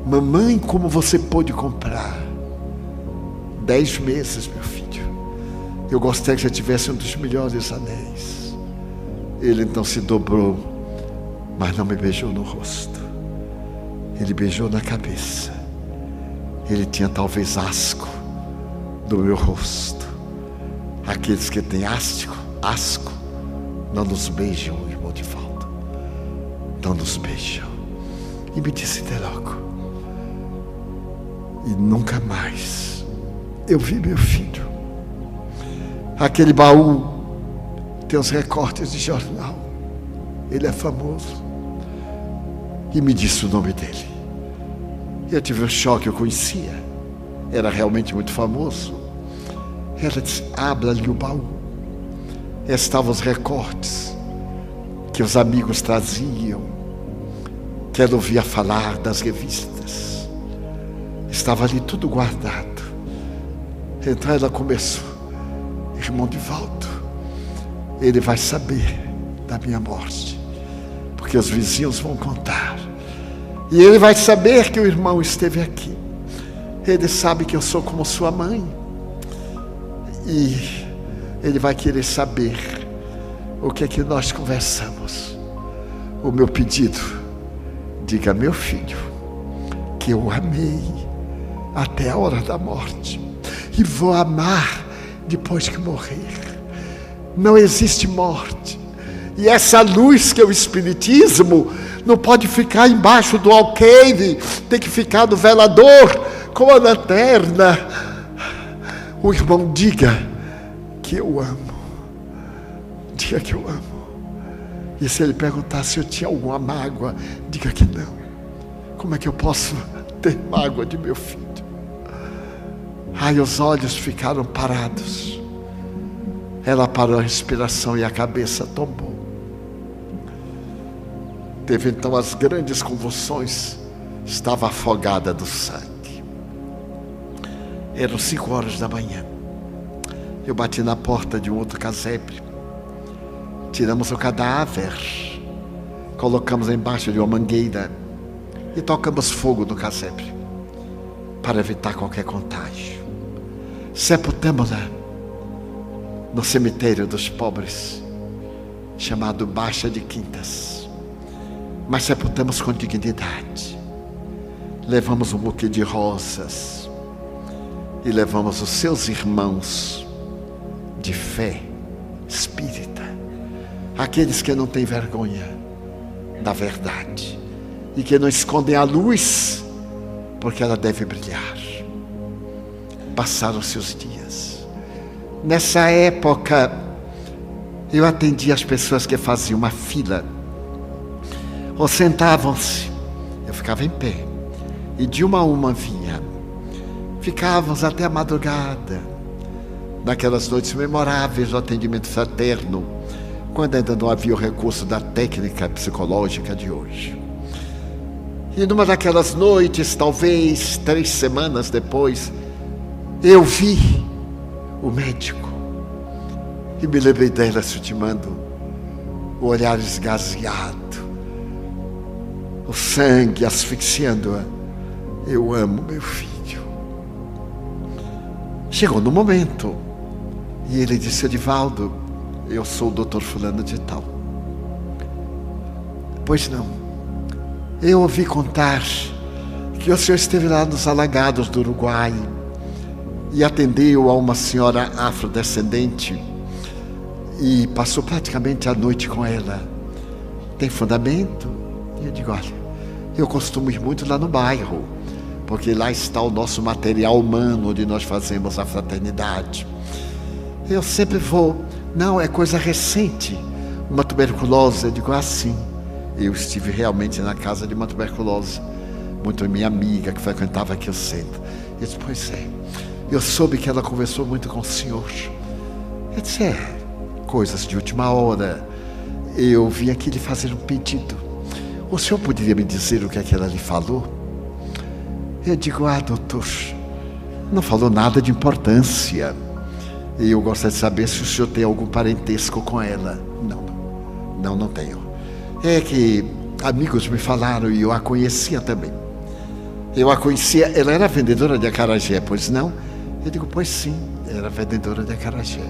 Mamãe, como você pôde comprar? 10 meses, meu filho. Eu gostaria que já tivesse um dos melhores anéis. Ele então se dobrou, mas não me beijou no rosto. Ele beijou na cabeça. Ele tinha talvez asco do meu rosto. Aqueles que têm asco, não nos beijam, irmão de volta. Não nos beijam. E me disse até logo. E nunca mais eu vi meu filho. Aquele baú tem os recortes de jornal. Ele é famoso. E me disse o nome dele. Eu tive um choque, eu conhecia. Era realmente muito famoso. Ela disse: abra-lhe o baú. Estavam os recortes que os amigos traziam, que ela ouvia falar das revistas. Estava ali tudo guardado. Então ela começou: irmão Divaldo, ele vai saber da minha morte, porque os vizinhos vão contar. E ele vai saber que o irmão esteve aqui. Ele sabe que eu sou como sua mãe. E ele vai querer saber o que é que nós conversamos. O meu pedido: diga a meu filho que eu amei até a hora da morte e vou amar depois que morrer. Não existe morte. E essa luz que é o Espiritismo não pode ficar embaixo do alqueire, tem que ficar no velador com a lanterna. O irmão, diga que eu amo. Diga que eu amo. E se ele perguntar se eu tinha alguma mágoa, diga que não. Como é que eu posso ter mágoa de meu filho? Ai, os olhos ficaram parados. Ela parou a respiração e a cabeça tombou. Teve então as grandes convulsões. Estava afogada do sangue. Eram 5 horas da manhã. Eu bati na porta de um outro casebre. Tiramos o cadáver, colocamos embaixo de uma mangueira e tocamos fogo no casebre para evitar qualquer contágio. Sepultamos-la no cemitério dos pobres, chamado Baixa de Quintas. Mas sepultamos com dignidade. Levamos um buquê de rosas e levamos os seus irmãos de fé espírita, aqueles que não têm vergonha da verdade e que não escondem a luz, porque ela deve brilhar. Passaram-se os dias. Nessa época, eu atendia as pessoas que faziam uma fila ou sentavam-se. Eu ficava em pé e de uma a uma vinha. Ficávamos até a madrugada, naquelas noites memoráveis do atendimento fraterno, quando ainda não havia o recurso da técnica psicológica de hoje. E numa daquelas noites, talvez 3 semanas depois, eu vi o médico e me lembrei dela se ultimando, o olhar esgazeado, o sangue asfixiando-a. Eu amo meu filho. Chegou no momento e ele disse: Divaldo, eu sou o doutor fulano de tal. Pois não. Eu ouvi contar que o senhor esteve lá nos alagados do Uruguai e atendeu a uma senhora afrodescendente e passou praticamente a noite com ela. tem fundamento? E eu digo, olha, eu costumo ir muito lá no bairro, porque lá está o nosso material humano, onde nós fazemos a fraternidade. Eu sempre vou. Não, é coisa recente, uma tuberculose. Eu digo, sim, eu estive realmente na casa de uma tuberculose, muito minha amiga que frequentava aqui o centro. Eu disse, pois é, eu soube que ela conversou muito com o senhor. Eu disse, coisas de última hora, eu vim aqui lhe fazer um pedido. O senhor poderia me dizer o que é que ela lhe falou? Eu digo, doutor, não falou nada de importância. E eu gostaria de saber se o senhor tem algum parentesco com ela. Não tenho. É que amigos me falaram e eu a conhecia também. Eu a conhecia, ela era vendedora de acarajé, pois não? Eu digo, pois sim, era vendedora de acarajé.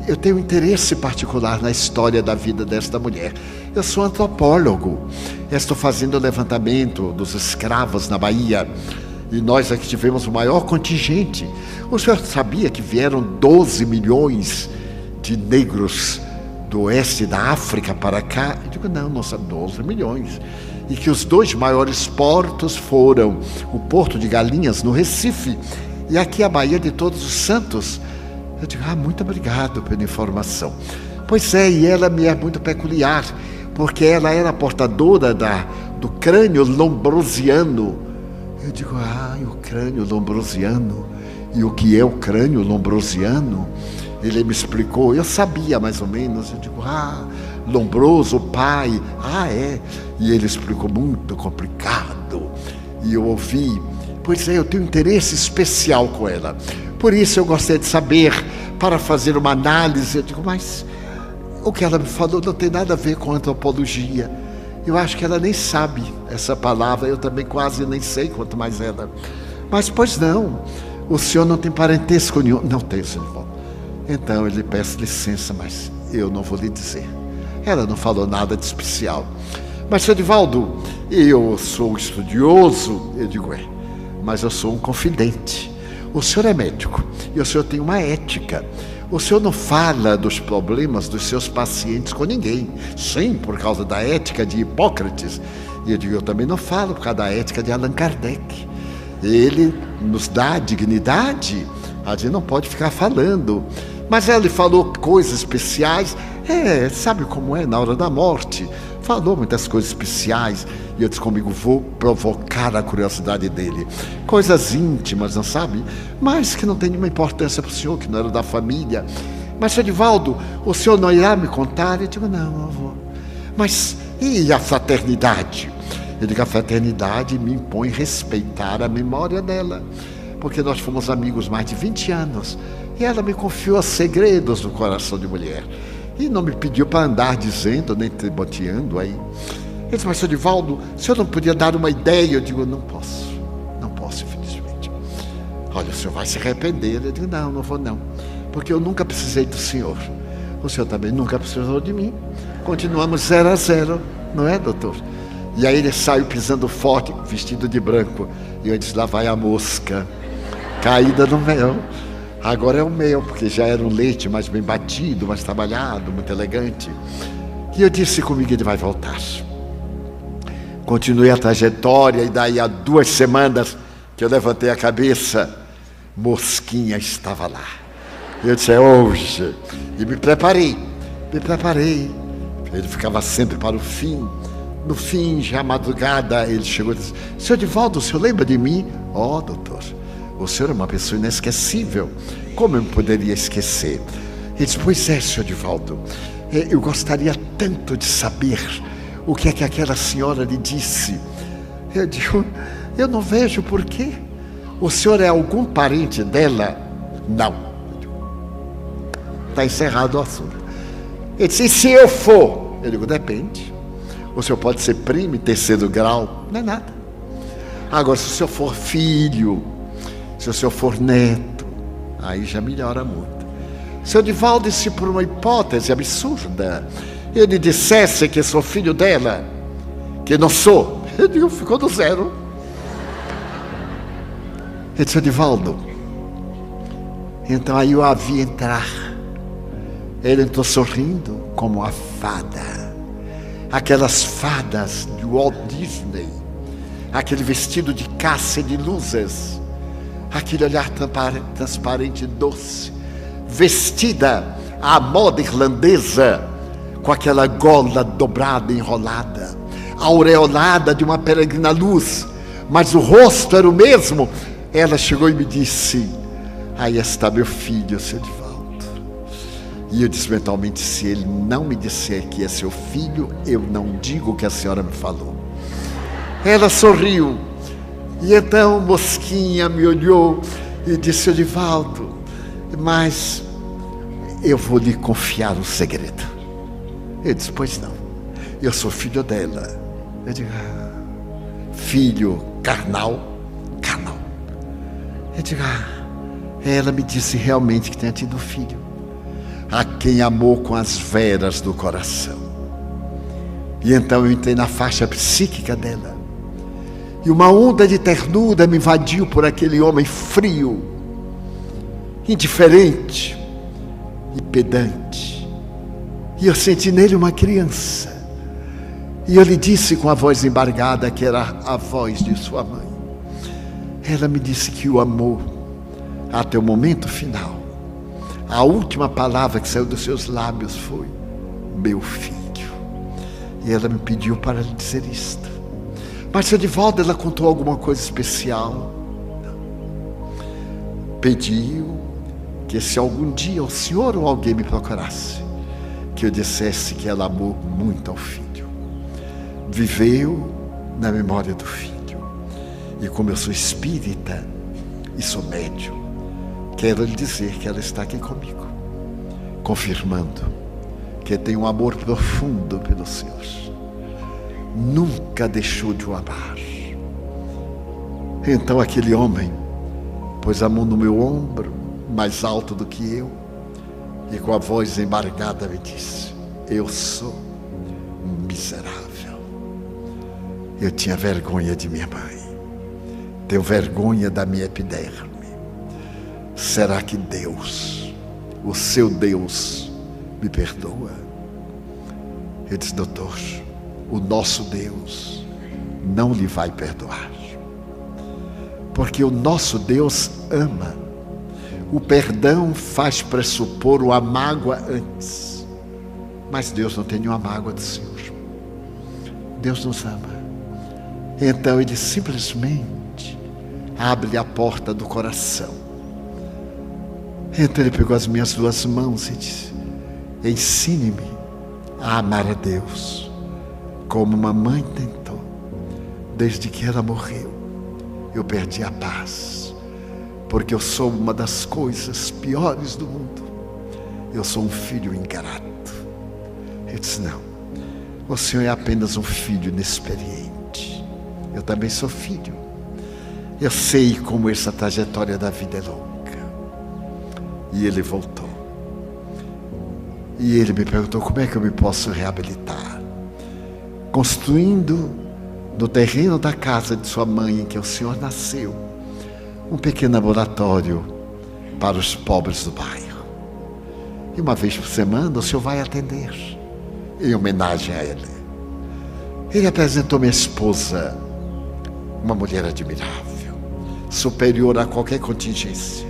Eu tenho interesse particular na história da vida desta mulher. Eu sou antropólogo. Eu estou fazendo o levantamento dos escravos na Bahia. E nós aqui tivemos o maior contingente. O senhor sabia que vieram 12 milhões de negros do oeste da África para cá? Eu digo, não são 12 milhões. E que os 2 maiores portos foram o Porto de Galinhas, no Recife, e aqui a Baía de Todos os Santos. Eu digo, muito obrigado pela informação. Pois é, e ela me é muito peculiar, porque ela era portadora do crânio lombrosiano. Eu digo, o crânio lombrosiano. E o que é o crânio lombrosiano? Ele me explicou, eu sabia mais ou menos. Eu digo, Lombroso, pai. É. E ele explicou, muito complicado. E eu ouvi, pois é, eu tenho interesse especial com ela. Por isso eu gostaria de saber, para fazer uma análise. Eu digo, mas o que ela me falou não tem nada a ver com antropologia. Eu acho que ela nem sabe essa palavra, eu também quase nem sei, quanto mais ela. Mas, pois não, o senhor não tem parentesco nenhum? Não tenho, senhor. Então ele peço licença, mas eu não vou lhe dizer. Ela não falou nada de especial. Mas, senhor Divaldo, eu sou estudioso. Eu digo, mas eu sou um confidente. O senhor é médico e o senhor tem uma ética. O senhor não fala dos problemas dos seus pacientes com ninguém. Sim, por causa da ética de Hipócrates. E eu digo, eu também não falo por causa da ética de Allan Kardec. Ele nos dá dignidade. A gente não pode ficar falando. Mas ela lhe falou coisas especiais. Sabe como é na hora da morte? Falou muitas coisas especiais. E eu disse comigo, vou provocar a curiosidade dele. Coisas íntimas, não sabe? Mas que não tem nenhuma importância para o senhor, que não era da família. Mas, senhor Divaldo, o senhor não irá me contar? Eu digo, não vou. Mas, e a fraternidade? Eu digo, a fraternidade me impõe respeitar a memória dela. Porque nós fomos amigos mais de 20 anos. E ela me confiou segredos do coração de mulher. E não me pediu para andar dizendo, nem triboteando aí. Ele disse, mas, senhor Divaldo, o senhor não podia dar uma ideia? Eu digo, não posso, infelizmente. Olha, o senhor vai se arrepender. Eu digo, não vou não, porque eu nunca precisei do senhor. O senhor também nunca precisou de mim. Continuamos 0 a 0, não é, doutor? E aí ele saiu pisando forte, vestido de branco. E eu disse, lá vai a mosca, caída no mel. Agora é o mel, porque já era um leite mais bem batido, mais trabalhado, muito elegante. E eu disse comigo, ele vai voltar. Continuei a trajetória e daí há 2 semanas que eu levantei a cabeça, Mosquinha estava lá. Eu disse, hoje. E me preparei. Ele ficava sempre para o fim. No fim, já madrugada, ele chegou e disse, senhor Divaldo, o senhor lembra de mim? Doutor, o senhor é uma pessoa inesquecível. Como eu poderia esquecer? Ele disse, pois é, senhor Divaldo, eu gostaria tanto de saber o que é que aquela senhora lhe disse. Eu digo, eu não vejo por quê. O senhor é algum parente dela? Não. Está encerrado o assunto. Ele disse, e se eu for? Eu digo, depende. O senhor pode ser primo em 3º grau, não é nada. Agora, se o senhor for filho, se o senhor for neto, aí já melhora muito. Seu Divaldo, se por uma hipótese absurda eu lhe dissesse que sou filho dela, que não sou, eu digo, ficou do 0. Ele disse, Divaldo, então aí eu a vi entrar. Ele entrou sorrindo como uma fada. aquelas fadas de Walt Disney, aquele vestido de caça de luzes, aquele olhar transparente e doce, vestida à moda irlandesa, com aquela gola dobrada, enrolada, aureolada de uma peregrina luz, mas o rosto era o mesmo. Ela chegou e me disse: aí está meu filho, seu Edivaldo. E eu disse mentalmente: se ele não me disser que é seu filho, eu não digo o que a senhora me falou. Ela sorriu, e então Mosquinha me olhou e disse: Edivaldo, mas eu vou lhe confiar um segredo. Eu disse: pois não, eu sou filho dela. Eu digo: filho carnal? Carnal. Eu digo: ela me disse realmente que tinha tido um filho, a quem amou com as veras do coração. E então eu entrei na faixa psíquica dela, e uma onda de ternura me invadiu por aquele homem frio, indiferente e pedante. E eu senti nele uma criança. E eu lhe disse com a voz embargada, que era a voz de sua mãe. Ela me disse que o amou até o momento final. A última palavra que saiu dos seus lábios foi: meu filho. E ela me pediu para lhe dizer isto. Mas, seu Edivaldo, ela contou alguma coisa especial? Pediu que, se algum dia o senhor ou alguém me procurasse, que eu dissesse que ela amou muito ao filho. Viveu na memória do filho. E como eu sou espírita e sou médium, quero lhe dizer que ela está aqui comigo, confirmando que tem um amor profundo pelo Senhor. Nunca deixou de o amar. Então aquele homem pôs a mão no meu ombro, mais alto do que eu, e com a voz embargada me disse: eu sou um miserável. Eu tinha vergonha de minha mãe, tenho vergonha da minha epiderme. Será que Deus, o seu Deus, me perdoa? Eu disse: doutor, o nosso Deus não lhe vai perdoar, porque o nosso Deus ama. O perdão faz pressupor uma mágoa antes, mas Deus não tem nenhuma mágoa do Senhor. Deus nos ama. Então ele simplesmente abre a porta do coração. Então ele pegou as minhas duas mãos e disse: ensine-me a amar a Deus como uma mãe tentou. Desde que ela morreu, eu perdi a paz, porque eu sou uma das coisas piores do mundo. Eu sou um filho ingrato. Eu disse: não, o senhor é apenas um filho inexperiente. Eu também sou filho. Eu sei como essa trajetória da vida é louca. E ele voltou. E ele me perguntou: como é que eu me posso reabilitar? Construindo no terreno da casa de sua mãe, em que o senhor nasceu, um pequeno laboratório para os pobres do bairro. E uma vez por semana o senhor vai atender, em homenagem a ele. Ele apresentou minha esposa, uma mulher admirável, superior a qualquer contingência.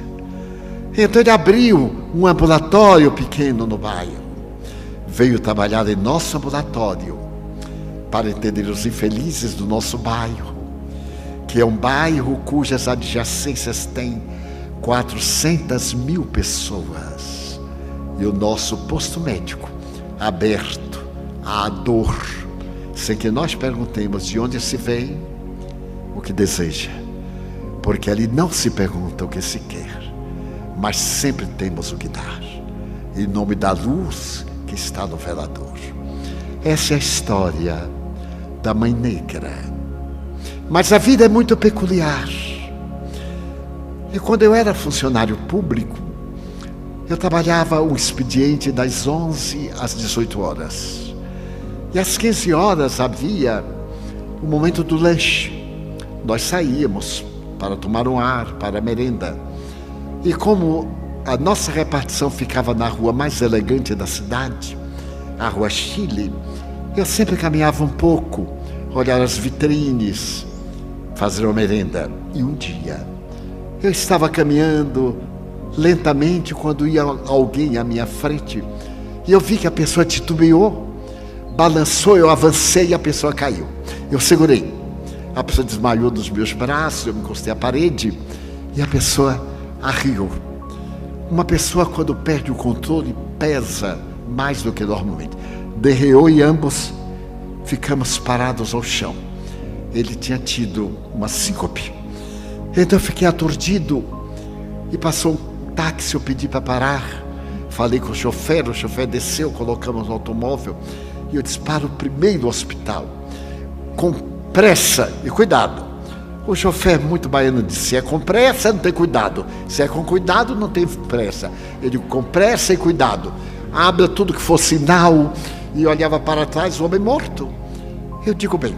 Então ele abriu um ambulatório pequeno no bairro. Veio trabalhar em nosso ambulatório para entender os infelizes do nosso bairro, que é um bairro cujas adjacências têm 400.000 pessoas. E o nosso posto médico, aberto à dor, sem que nós perguntemos de onde se vem, o que deseja, porque ali não se pergunta o que se quer, mas sempre temos o que dar, em nome da luz que está no velador. Essa é a história da Mãe Negra. Mas a vida é muito peculiar. E quando eu era funcionário público, eu trabalhava o expediente das 11 às 18 horas. E às 15 horas havia o momento do lanche. Nós saíamos para tomar um ar, para a merenda. E como a nossa repartição ficava na rua mais elegante da cidade, a Rua Chile, Eu sempre caminhava um pouco, olhar as vitrines, fazer uma merenda. E um dia, eu estava caminhando lentamente quando ia alguém à minha frente e eu vi que a pessoa titubeou, balançou, eu avancei e a pessoa caiu. Eu segurei. A pessoa desmaiou nos meus braços, eu me encostei à parede e a pessoa arriou. Uma pessoa, quando perde o controle, pesa mais do que normalmente. Derreou e ambos ficamos parados ao chão. Ele tinha tido uma síncope. Então eu fiquei aturdido e passou um táxi, eu pedi para parar. Falei com o chofer desceu, colocamos no automóvel e eu disse: para o primeiro hospital, com pressa e cuidado. O chofer, muito baiano, disse: se é com pressa, não tem cuidado. Se é com cuidado, não tem pressa. Eu digo: com pressa e cuidado. Abra tudo que for sinal. E olhava para trás, o homem morto. Eu digo: bem.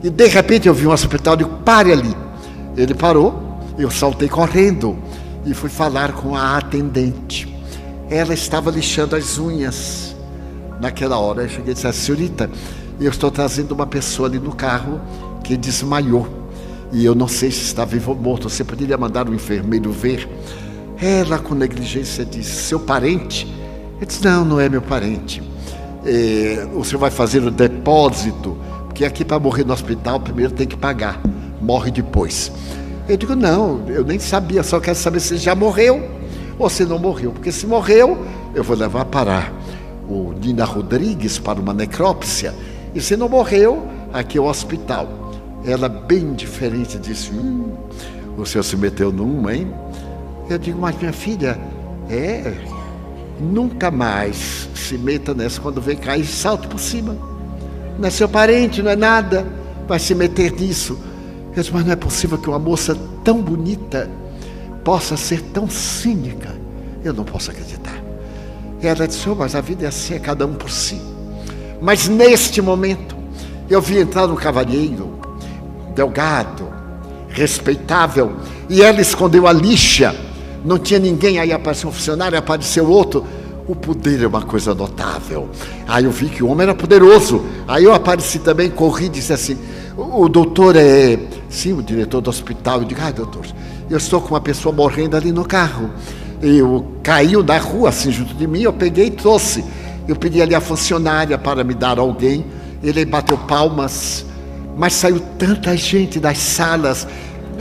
E de repente eu vi um hospital, eu digo: pare ali. Ele parou, eu saltei correndo e fui falar com a atendente. Ela estava lixando as unhas. Naquela hora eu cheguei e disse: senhorita, eu estou trazendo uma pessoa ali no carro que desmaiou. E eu não sei se está vivo ou morto. Você poderia mandar um enfermeiro ver? Ela, com negligência, disse: seu parente? Eu disse: não, não é meu parente. O senhor vai fazer o depósito, porque aqui para morrer no hospital primeiro tem que pagar, morre depois. Eu digo: não, eu nem sabia, só quero saber se já morreu ou se não morreu, porque se morreu eu vou levar para o Nina Rodrigues para uma necrópsia, e se não morreu, aqui é o hospital. Ela, bem diferente, disse: o senhor se meteu numa, hein? Eu digo: mas minha filha, nunca mais se meta nessa. Quando vem cair, salte por cima. Não é seu parente, não é nada, vai se meter nisso. Eu disse: mas não é possível que uma moça tão bonita possa ser tão cínica. Eu não posso acreditar. Ela disse: mas a vida é assim, é cada um por si. Mas neste momento eu vi entrar um cavalheiro delgado, respeitável, e ela escondeu a lixa. Não tinha ninguém, aí apareceu um funcionário, apareceu outro. O poder é uma coisa notável. Aí eu vi que o homem era poderoso. Aí eu apareci também, corri e disse assim: o doutor é... sim, o diretor do hospital. Eu digo: doutor, eu estou com uma pessoa morrendo ali no carro. Caiu da rua, assim, junto de mim, eu peguei e trouxe. Eu pedi ali a funcionária para me dar alguém. Ele bateu palmas, mas saiu tanta gente das salas.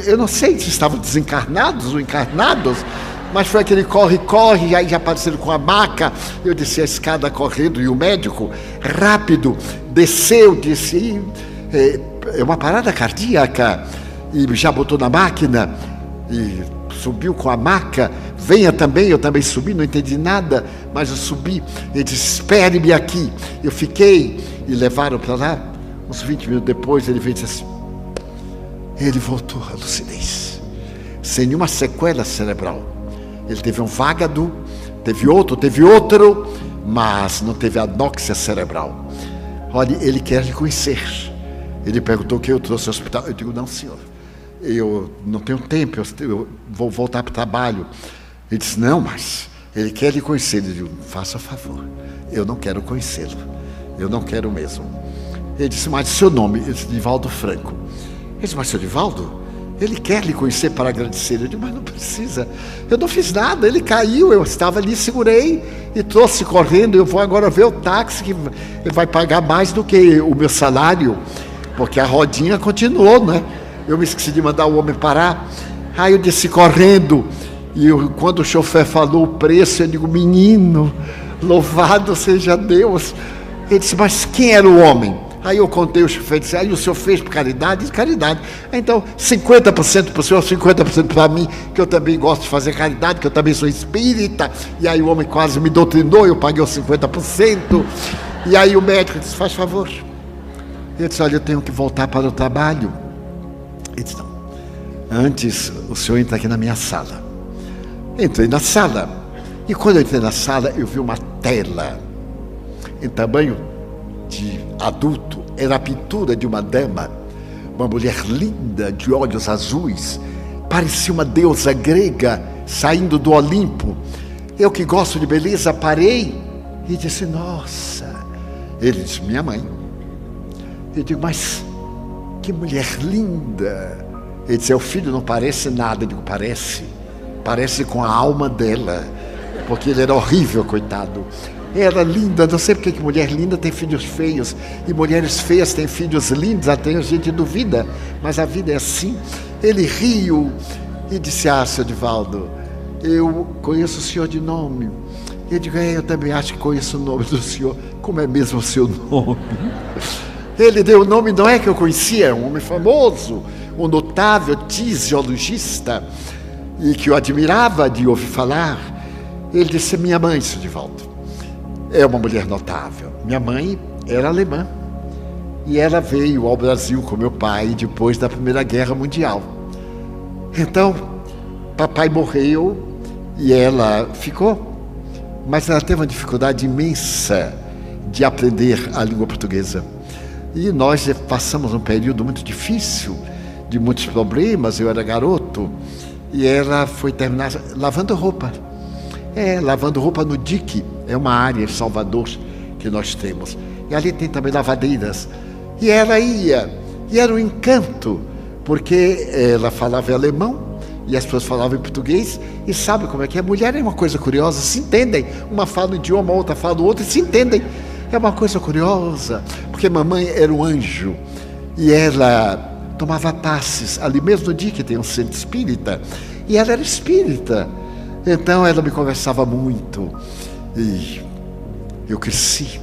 Eu não sei se estavam desencarnados ou encarnados, mas foi aquele corre, e aí já apareceram com a maca. Eu desci a escada correndo e o médico, rápido, desceu, disse: é uma parada cardíaca, e já botou na máquina, e subiu com a maca. Venha também. Eu também subi, não entendi nada, mas eu subi. Ele disse: espere-me aqui. Eu fiquei, e levaram para lá. Uns 20 minutos depois ele veio e disse assim: ele voltou à lucidez, sem nenhuma sequela cerebral. Ele teve um vágado, teve outro, mas não teve anóxia cerebral. Olha, ele quer lhe conhecer. Ele perguntou: o que eu trouxe ao hospital? Eu digo: não, senhor, eu não tenho tempo, eu vou voltar para o trabalho. Ele disse: não, mas ele quer lhe conhecer. Eu digo: faça favor, eu não quero conhecê-lo, eu não quero mesmo. Ele disse: mas seu nome? Eu disse: Divaldo Franco. Ele disse: mas seu Divaldo, ele quer lhe conhecer para agradecer. Eu digo: mas não precisa, eu não fiz nada, ele caiu, eu estava ali, segurei e trouxe correndo. Eu vou agora ver o táxi, que ele vai pagar mais do que o meu salário, porque a rodinha continuou, né? Eu me esqueci de mandar o homem parar. Aí eu desci correndo, e quando o chofer falou o preço, eu digo: menino, louvado seja Deus. Ele disse: mas quem era o homem? Aí eu contei, o chofer disse: aí o senhor fez por caridade? Disse: caridade. Então 50% para o senhor, 50% para mim, que eu também gosto de fazer caridade, que eu também sou espírita. E aí o homem quase me doutrinou, eu paguei os 50%. E aí o médico disse: faz favor. Eu disse: olha, eu tenho que voltar para o trabalho. Ele disse: não, antes o senhor entra aqui na minha sala. Entrei na sala, e quando eu entrei na sala, eu vi uma tela em tamanho de adulto. Era a pintura de uma dama, uma mulher linda, de olhos azuis, parecia uma deusa grega saindo do Olimpo. Eu, que gosto de beleza, parei e disse: nossa. Ele disse: minha mãe. Eu digo, mas que mulher linda. Ele disse, o filho não parece nada. Eu digo, parece com a alma dela, porque ele era horrível, coitado. Era linda, não sei porque que mulher linda tem filhos feios, e mulheres feias têm filhos lindos, até a gente duvida, mas a vida é assim. Ele riu e disse, seu Divaldo, eu conheço o senhor de nome. Eu digo, eu também acho que conheço o nome do senhor. Como é mesmo o seu nome? Ele deu o nome, não é que eu conhecia, um homem famoso, um notável tisiologista, e que eu admirava de ouvir falar. Ele disse, minha mãe, senhor Divaldo, é uma mulher notável. Minha mãe era alemã, e ela veio ao Brasil com meu pai depois da Primeira Guerra Mundial. Então, papai morreu e ela ficou, mas ela teve uma dificuldade imensa de aprender a língua portuguesa. E nós passamos um período muito difícil, de muitos problemas. Eu era garoto e ela foi terminar lavando roupa. Lavando roupa no dique, é uma área em Salvador que nós temos. E ali tem também lavadeiras. E ela ia, e era um encanto, porque ela falava alemão e as pessoas falavam em português. E sabe como é que é? Mulher é uma coisa curiosa, se entendem. Uma fala um idioma, a outra fala o outro e se entendem. É uma coisa curiosa, porque mamãe era um anjo e ela tomava passes ali mesmo no dia que tem um centro espírita, e ela era espírita. Então ela me conversava muito e eu cresci,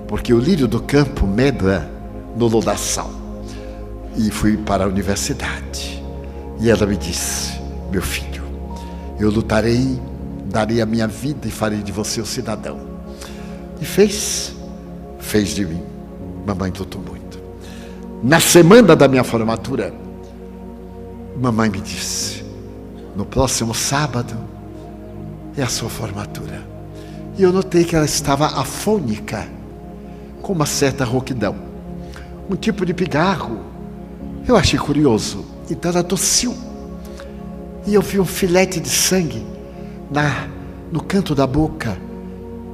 porque o lírio do campo medra no lodaçal. E fui para a universidade e ela me disse, meu filho, eu lutarei, darei a minha vida e farei de você um cidadão. E fez de mim. Mamãe lutou muito. Na semana da minha formatura, mamãe me disse, no próximo sábado é a sua formatura. E eu notei que ela estava afônica, com uma certa rouquidão, um tipo de pigarro. Eu achei curioso, então ela tossiu, e eu vi um filete de sangue no canto da boca.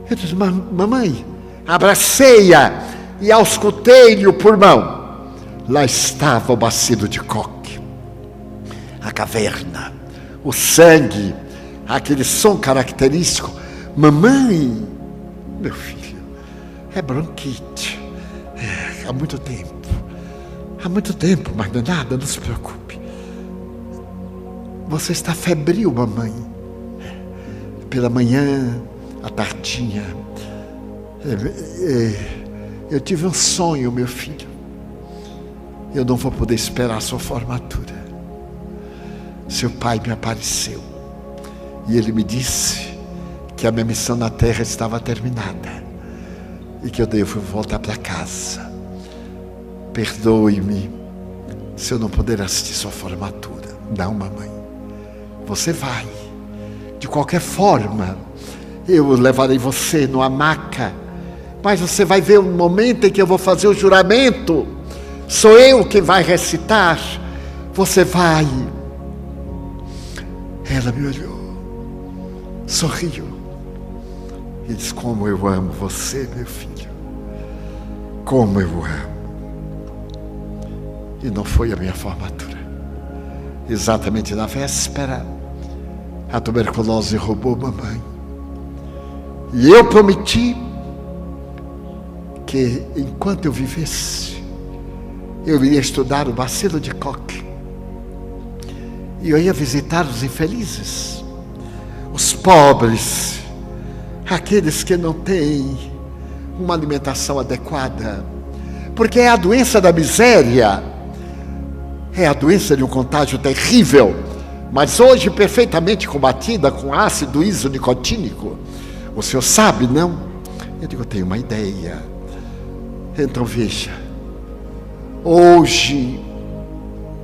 Eu disse, mamãe, abracei-a e auscultei-lhe o pulmão. Lá estava o bacilo de Koch, a caverna, o sangue, aquele som característico. Mamãe, meu filho, é bronquite, há muito tempo, mas não é nada, não se preocupe. Você está febril, mamãe. Pela manhã, à tardinha, eu tive um sonho, meu filho. Eu não vou poder esperar a sua formatura. Seu pai me apareceu e ele me disse que a minha missão na terra estava terminada e que eu devo voltar para casa. Perdoe-me se eu não puder assistir sua formatura. Não, mamãe, você vai. De qualquer forma, eu levarei você numa maca, mas você vai ver um momento em que eu vou fazer o juramento. Sou eu quem vai recitar. Você vai. Ela me olhou, sorriu e disse, como eu amo você, meu filho. Como eu amo. E não foi a minha formatura. Exatamente na véspera, a tuberculose roubou mamãe. E eu prometi que enquanto eu vivesse, eu iria estudar o bacilo de Koch. E eu ia visitar os infelizes, os pobres, aqueles que não têm uma alimentação adequada. Porque é a doença da miséria, é a doença de um contágio terrível, mas hoje perfeitamente combatida com ácido isonicotínico. O senhor sabe, não? Eu digo, eu tenho uma ideia. Então veja, hoje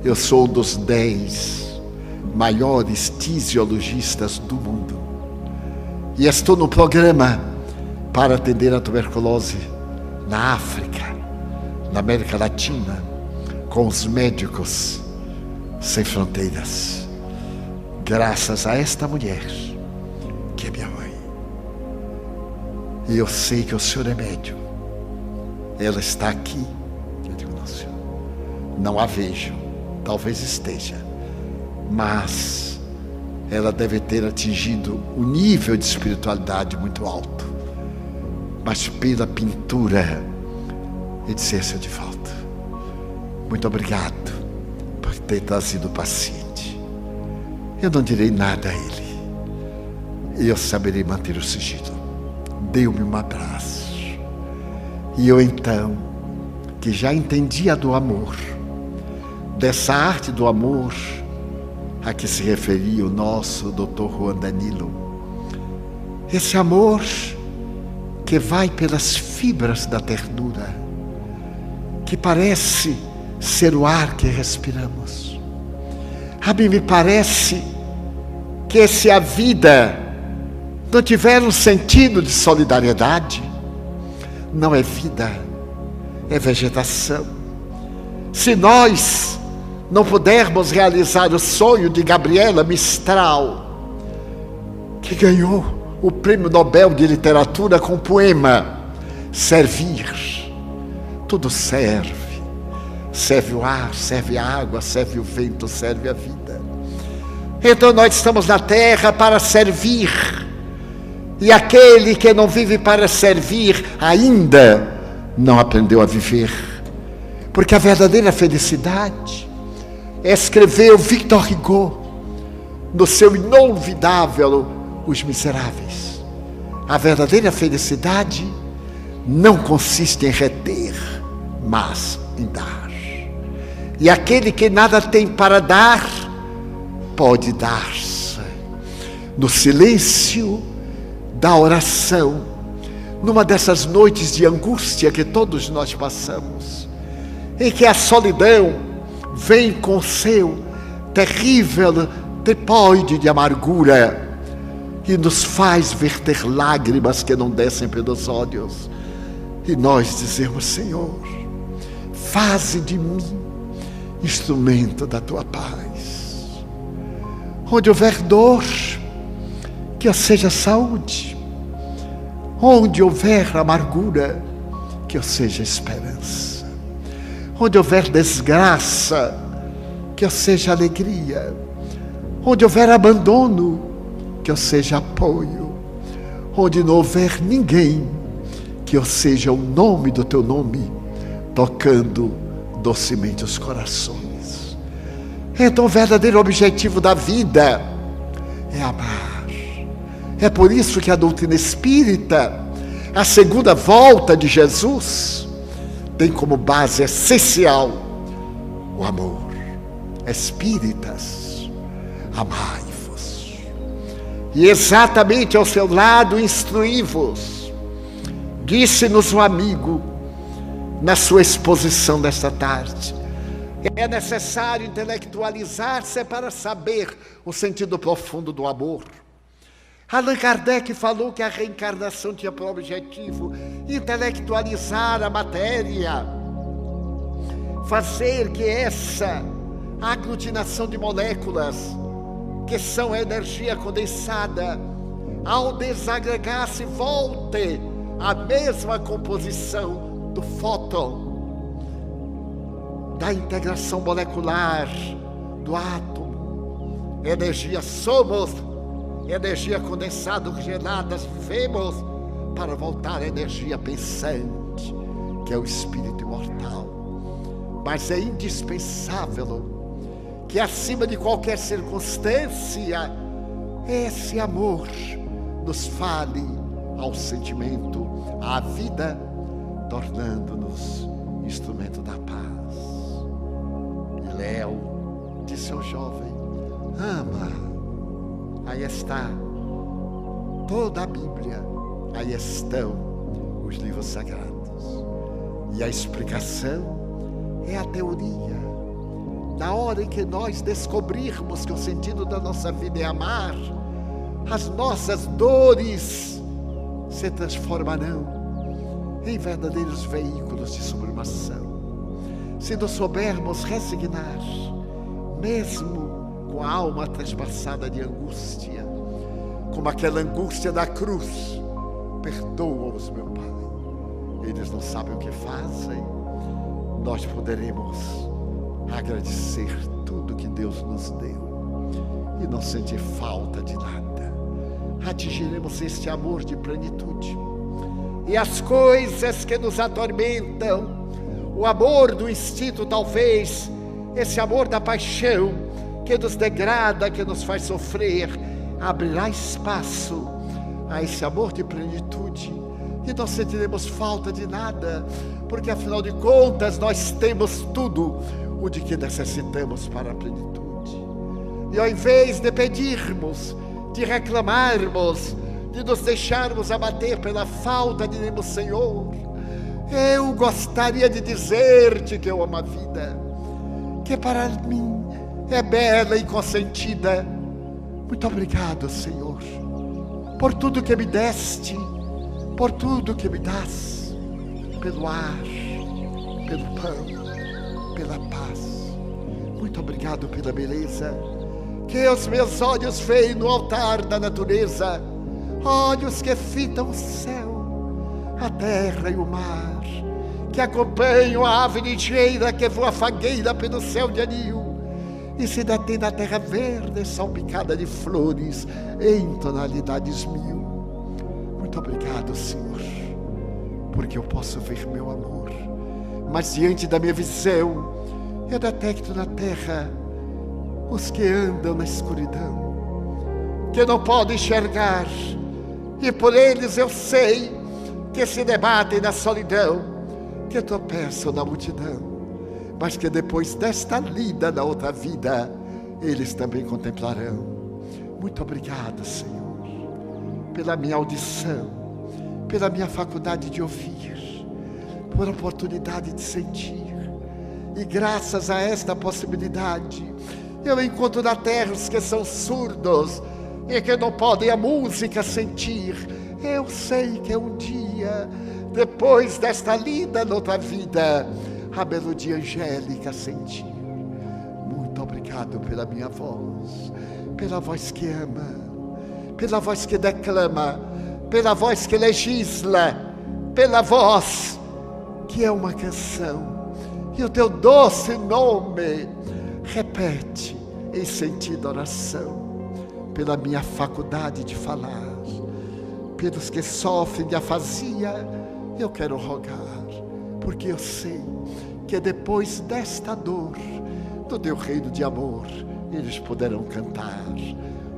eu sou um dos 10 maiores tisiologistas do mundo e estou no programa para atender a tuberculose na África, na América Latina, com os Médicos Sem Fronteiras, graças a esta mulher que é minha mãe. E eu sei que o senhor é médium. Ela está aqui. Eu digo, Não a vejo, talvez esteja, mas ela deve ter atingido um nível de espiritualidade muito alto. Mas pela pintura, ele disse: esse é de volta. Muito obrigado por ter trazido o paciente. Eu não direi nada a ele. Eu saberei manter o sigilo. Deu-me um abraço. E eu então, que já entendia do amor, dessa arte do amor a que se referia o nosso Dr. Juan Danilo, esse amor que vai pelas fibras da ternura, que parece ser o ar que respiramos. A mim me parece que se a vida não tiver um sentido de solidariedade, não é vida, é vegetação. Se nós não pudermos realizar o sonho de Gabriela Mistral, que ganhou o Prêmio Nobel de Literatura com o poema Servir, tudo serve. Serve o ar, serve a água, serve o vento, serve a vida. Então nós estamos na terra para servir. E aquele que não vive para servir ainda não aprendeu a viver. Porque a verdadeira felicidade, escreveu Victor Hugo no seu inolvidável Os Miseráveis, a verdadeira felicidade não consiste em reter, mas em dar. E aquele que nada tem para dar, pode dar-se no silêncio da oração, numa dessas noites de angústia que todos nós passamos, em que a solidão vem com seu terrível tripóide de amargura e nos faz verter lágrimas que não descem pelos olhos, e nós dizemos: Senhor, faze de mim instrumento da tua paz. Onde houver dor, que eu seja saúde. Onde houver amargura, que eu seja esperança. Onde houver desgraça, que eu seja alegria. Onde houver abandono, que eu seja apoio. Onde não houver ninguém, que eu seja o nome do teu nome, tocando docemente os corações. Então o verdadeiro objetivo da vida é amar. É por isso que a doutrina espírita, a segunda volta de Jesus, tem como base essencial o amor. Espíritas, amai-vos. E exatamente ao seu lado instruí-vos. Disse-nos um amigo na sua exposição desta tarde: é necessário intelectualizar-se para saber o sentido profundo do amor. Allan Kardec falou que a reencarnação tinha por objetivo intelectualizar a matéria, fazer que essa aglutinação de moléculas, que são a energia condensada, ao desagregar-se, volte à mesma composição do fóton, da integração molecular do átomo. Energia somos, energia condensada, geladas vivemos, para voltar à energia pensante, que é o espírito imortal. Mas é indispensável que, acima de qualquer circunstância, esse amor nos fale ao sentimento, à vida, tornando-nos instrumento da paz. E Léo disse ao jovem: ama. Aí está toda a Bíblia, aí estão os livros sagrados. E a explicação é a teoria. Na hora em que nós descobrirmos que o sentido da nossa vida é amar, as nossas dores se transformarão em verdadeiros veículos de sublimação. Se nos soubermos resignar, mesmo com a alma transpassada de angústia, como aquela angústia da cruz: perdoa-os, meu Pai, eles não sabem o que fazem. Nós poderemos agradecer tudo que Deus nos deu e não sentir falta de nada. Atingiremos este amor de plenitude. E as coisas que nos atormentam, o amor do instinto talvez, esse amor da paixão que nos degrada, que nos faz sofrer, abrirá espaço a esse amor de plenitude e não sentiremos falta de nada, porque afinal de contas nós temos tudo o de que necessitamos para a plenitude. E ao invés de pedirmos, de reclamarmos, de nos deixarmos abater pela falta de Deus, Senhor, eu gostaria de dizer-te que eu amo a vida, que para mim é bela e consentida. Muito obrigado, Senhor, por tudo que me deste, por tudo que me dás, pelo ar, pelo pão, pela paz. Muito obrigado pela beleza que os meus olhos veem no altar da natureza, olhos que fitam o céu, a terra e o mar, que acompanham a ave ligeira que voa fagueira pelo céu de anil e se detém na terra verde salpicada de flores em tonalidades mil. Muito obrigado, Senhor, porque eu posso ver meu amor, mas diante da minha visão eu detecto na terra os que andam na escuridão, que não podem enxergar, e por eles eu sei que se debatem na solidão, que tropeçam na multidão, mas que depois desta lida na outra vida, eles também contemplarão. Muito obrigado, Senhor, pela minha audição, pela minha faculdade de ouvir, por oportunidade de sentir, e graças a esta possibilidade, eu encontro na terra os que são surdos e que não podem a música sentir. Eu sei que um dia, depois desta lida noutra vida, a melodia angélica sentir. Muito obrigado pela minha voz, pela voz que ama, pela voz que declama, pela voz que legisla, pela voz que é uma canção. E o teu doce nome repete em sentido oração, pela minha faculdade de falar, pelos que sofrem de afasia, eu quero rogar, porque eu sei que depois desta dor, do teu reino de amor, eles poderão cantar.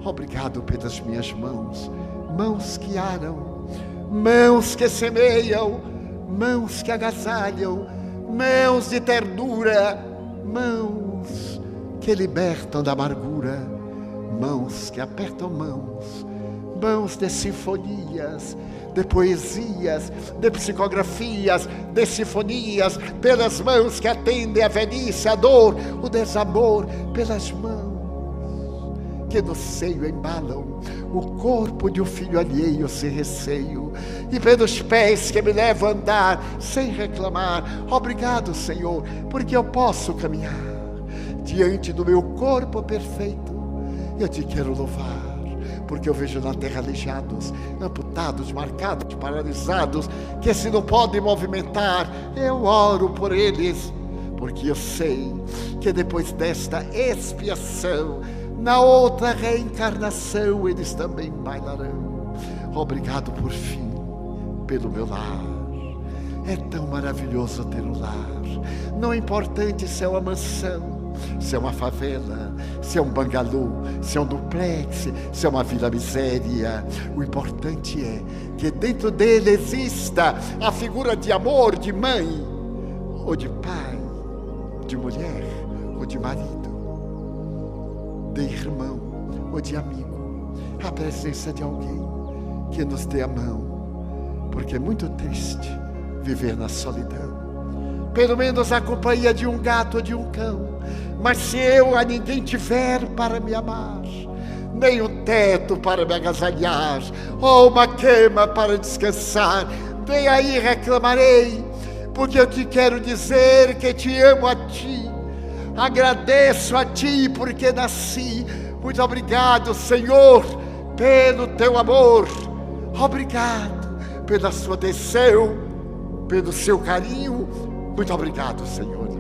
Obrigado pelas minhas mãos, mãos que aram, mãos que semeiam, mãos que agasalham, mãos de ternura, mãos que libertam da amargura, mãos que apertam mãos, mãos de sinfonias, de poesias, de psicografias, de sinfonias, pelas mãos que atendem a velhice, a dor, o desamor, pelas mãos que no seio embalam o corpo de um filho alheio sem receio, e pelos pés que me levam a andar sem reclamar. Obrigado, Senhor, porque eu posso caminhar diante do meu corpo perfeito. Eu te quero louvar, porque eu vejo na terra aleijados, amputados, marcados, paralisados, que se não podem movimentar. Eu oro por eles, porque eu sei que depois desta expiação, na outra reencarnação, eles também bailarão. Obrigado por fim, pelo meu lar. É tão maravilhoso ter um lar. Não é importante se é uma mansão, se é uma favela, se é um bangalô, se é um duplex, se é uma vila miséria. O importante é que dentro dele exista a figura de amor, de mãe, ou de pai, de mulher, ou de marido, de irmão ou de amigo, a presença de alguém que nos dê a mão, porque é muito triste viver na solidão. Pelo menos a companhia de um gato ou de um cão, mas se eu a ninguém tiver para me amar, nem um teto para me agasalhar, ou uma cama para descansar, nem aí reclamarei, porque eu te quero dizer que te amo a ti. Agradeço a ti porque nasci. Muito obrigado, Senhor, pelo teu amor. Obrigado pela sua atenção, pelo seu carinho. Muito obrigado, Senhor.